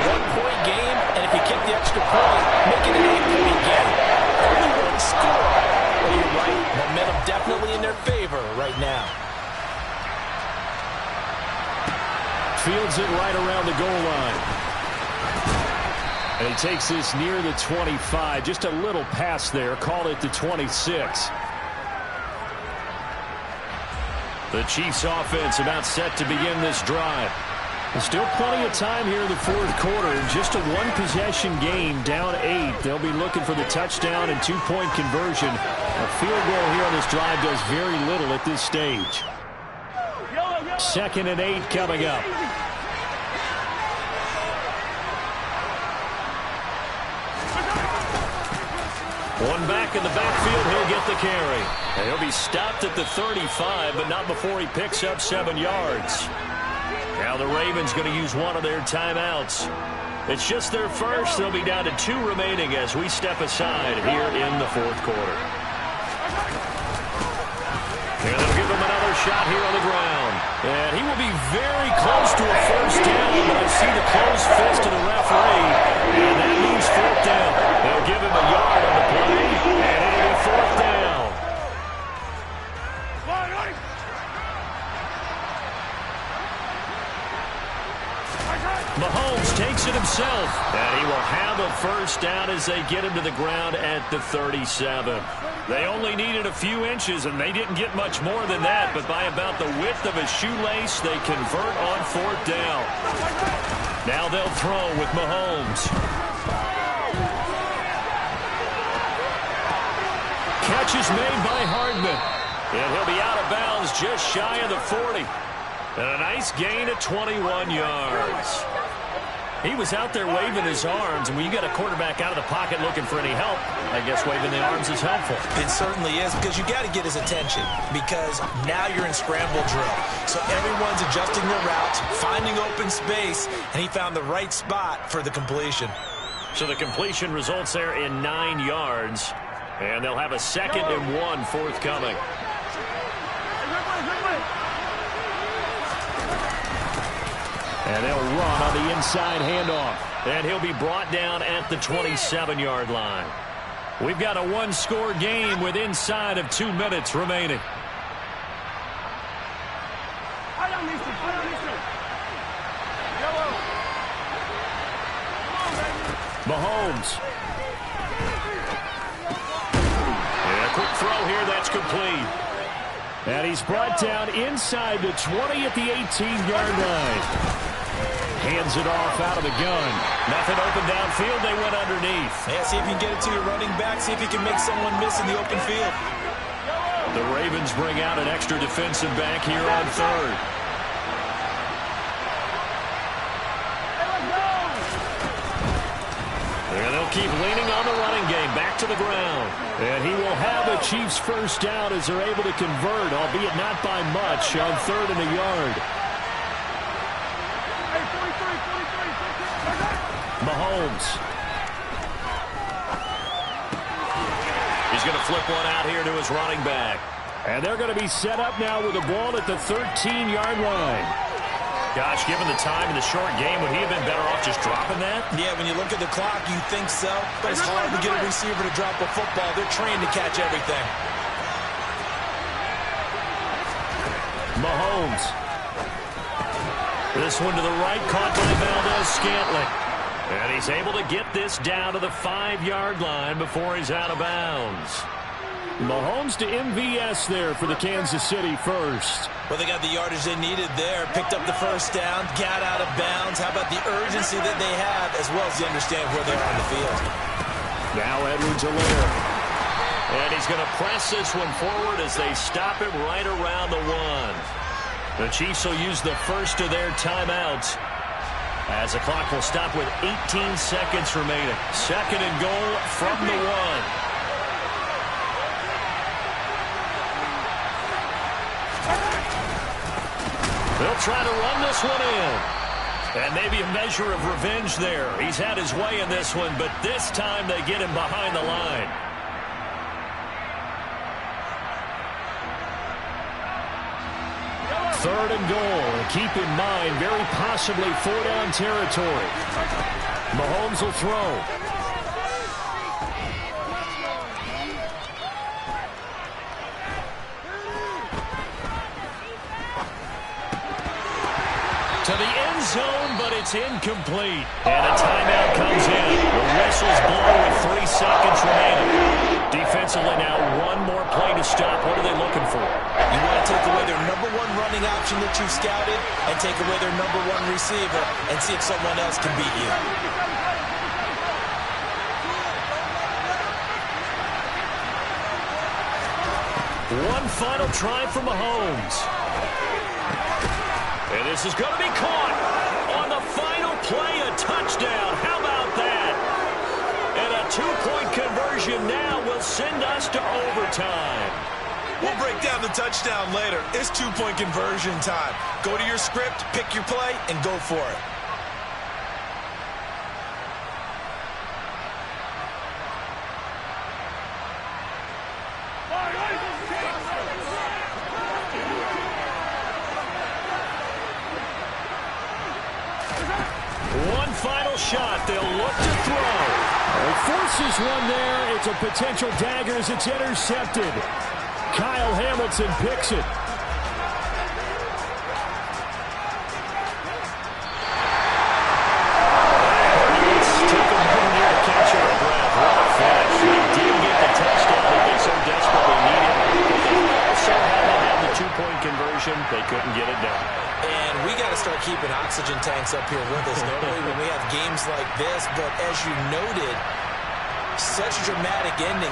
one-point game, and if you kick the extra point, make it an 8-point game. Only one score. Well, you're right. Momentum definitely in their favor right now. Fields it right around the goal line. And he takes this near the 25. Just a little pass there. Call it the 26. The Chiefs offense about set to begin this drive. There's still plenty of time here in the 4th quarter. Just a one-possession game, down 8. They'll be looking for the touchdown and 2-point conversion. A field goal here on this drive does very little at this stage. 2nd and 8 coming up. One back in the backfield, he'll get the carry. And he'll be stopped at the 35, but not before he picks up 7 yards. Now the Ravens going to use one of their timeouts. It's just their first. They'll be down to 2 remaining as we step aside here in the 4th quarter. And they'll give him another shot here on the ground. And he will be very close to a first down, but I see the closed fist of the referee. And that means 4th down. They'll give him a yard on the play, and it'll be 4th down. Mahomes takes it himself, and he will have a first down as they get him to the ground at the 37. They only needed a few inches, and they didn't get much more than that, but by about the width of a shoelace, they convert on 4th down. Now they'll throw with Mahomes. Catch is made by Hardman, and he'll be out of bounds just shy of the 40. And a nice gain of 21 yards. He was out there waving his arms, and when you got a quarterback out of the pocket looking for any help, I guess waving the arms is helpful. It certainly is, because you got to get his attention, because now you're in scramble drill. So everyone's adjusting their routes, finding open space, and he found the right spot for the completion. So the completion results there in 9 yards, and they'll have a 2nd and 1 forthcoming. And they'll run on the inside handoff. And he'll be brought down at the 27-yard line. We've got a one-score game with inside of 2 minutes remaining. Mahomes. And a quick throw here that's complete. And he's brought down inside the 20 at the 18-yard line. Hands it off out of the gun. Nothing open downfield. They went underneath. Yeah, see if you can get it to your running back. See if you can make someone miss in the open field. The Ravens bring out an extra defensive back here on third. And they'll keep leaning on the running game. Back to the ground. And he will have a Chiefs first down as they're able to convert, albeit not by much, on 3rd and a yard. Mahomes. He's going to flip one out here to his running back. And they're going to be set up now with the ball at the 13-yard line. Gosh, given the time in the short game, would he have been better off just dropping that? Yeah, when you look at the clock, you think so. But it's hard to get a receiver to drop a football. They're trained to catch everything. Mahomes. This one to the right, caught by Valdez-Scantling. And he's able to get this down to the 5-yard line before he's out of bounds. Mahomes to MVS there for the Kansas City first. Well, they got the yardage they needed there. Picked up the first down, got out of bounds. How about the urgency that they have, as well as the understanding where they are on the field. Now Edwards-Helaire. And he's going to press this one forward as they stop him right around the 1. The Chiefs will use the first of their timeouts, as the clock will stop with 18 seconds remaining. 2nd and goal from the 1. They'll try to run this one in. And maybe a measure of revenge there. He's had his way in this one, but this time they get him behind the line. Third and goal. And keep in mind, very possibly 4-down territory. Mahomes will throw. To the end zone, but it's incomplete. And a timeout comes in. The whistles blow with 3 seconds remaining. Defensively now, one more play to stop. What are they looking for? You want to take away their number 1 running option that you've scouted and take away their number 1 receiver and see if someone else can beat you. One final try for Mahomes. And this is going to be caught on the final play, a touchdown. How about that? And a 2-point conversion now will send us to overtime. We'll break down the touchdown later. It's 2-point conversion time. Go to your script, pick your play, and go for it. One final shot. They'll look to throw. He forces one there. It's a potential dagger as it's intercepted. Kyle Hamilton picks it. Took a minute here to catch our breath. What a finish. They did get the touchdown that they so desperately needed. But they also had to have the 2-point conversion. They couldn't get it done. And we got to start keeping oxygen tanks up here with us normally when we have games like this. But as you noted, such a dramatic ending.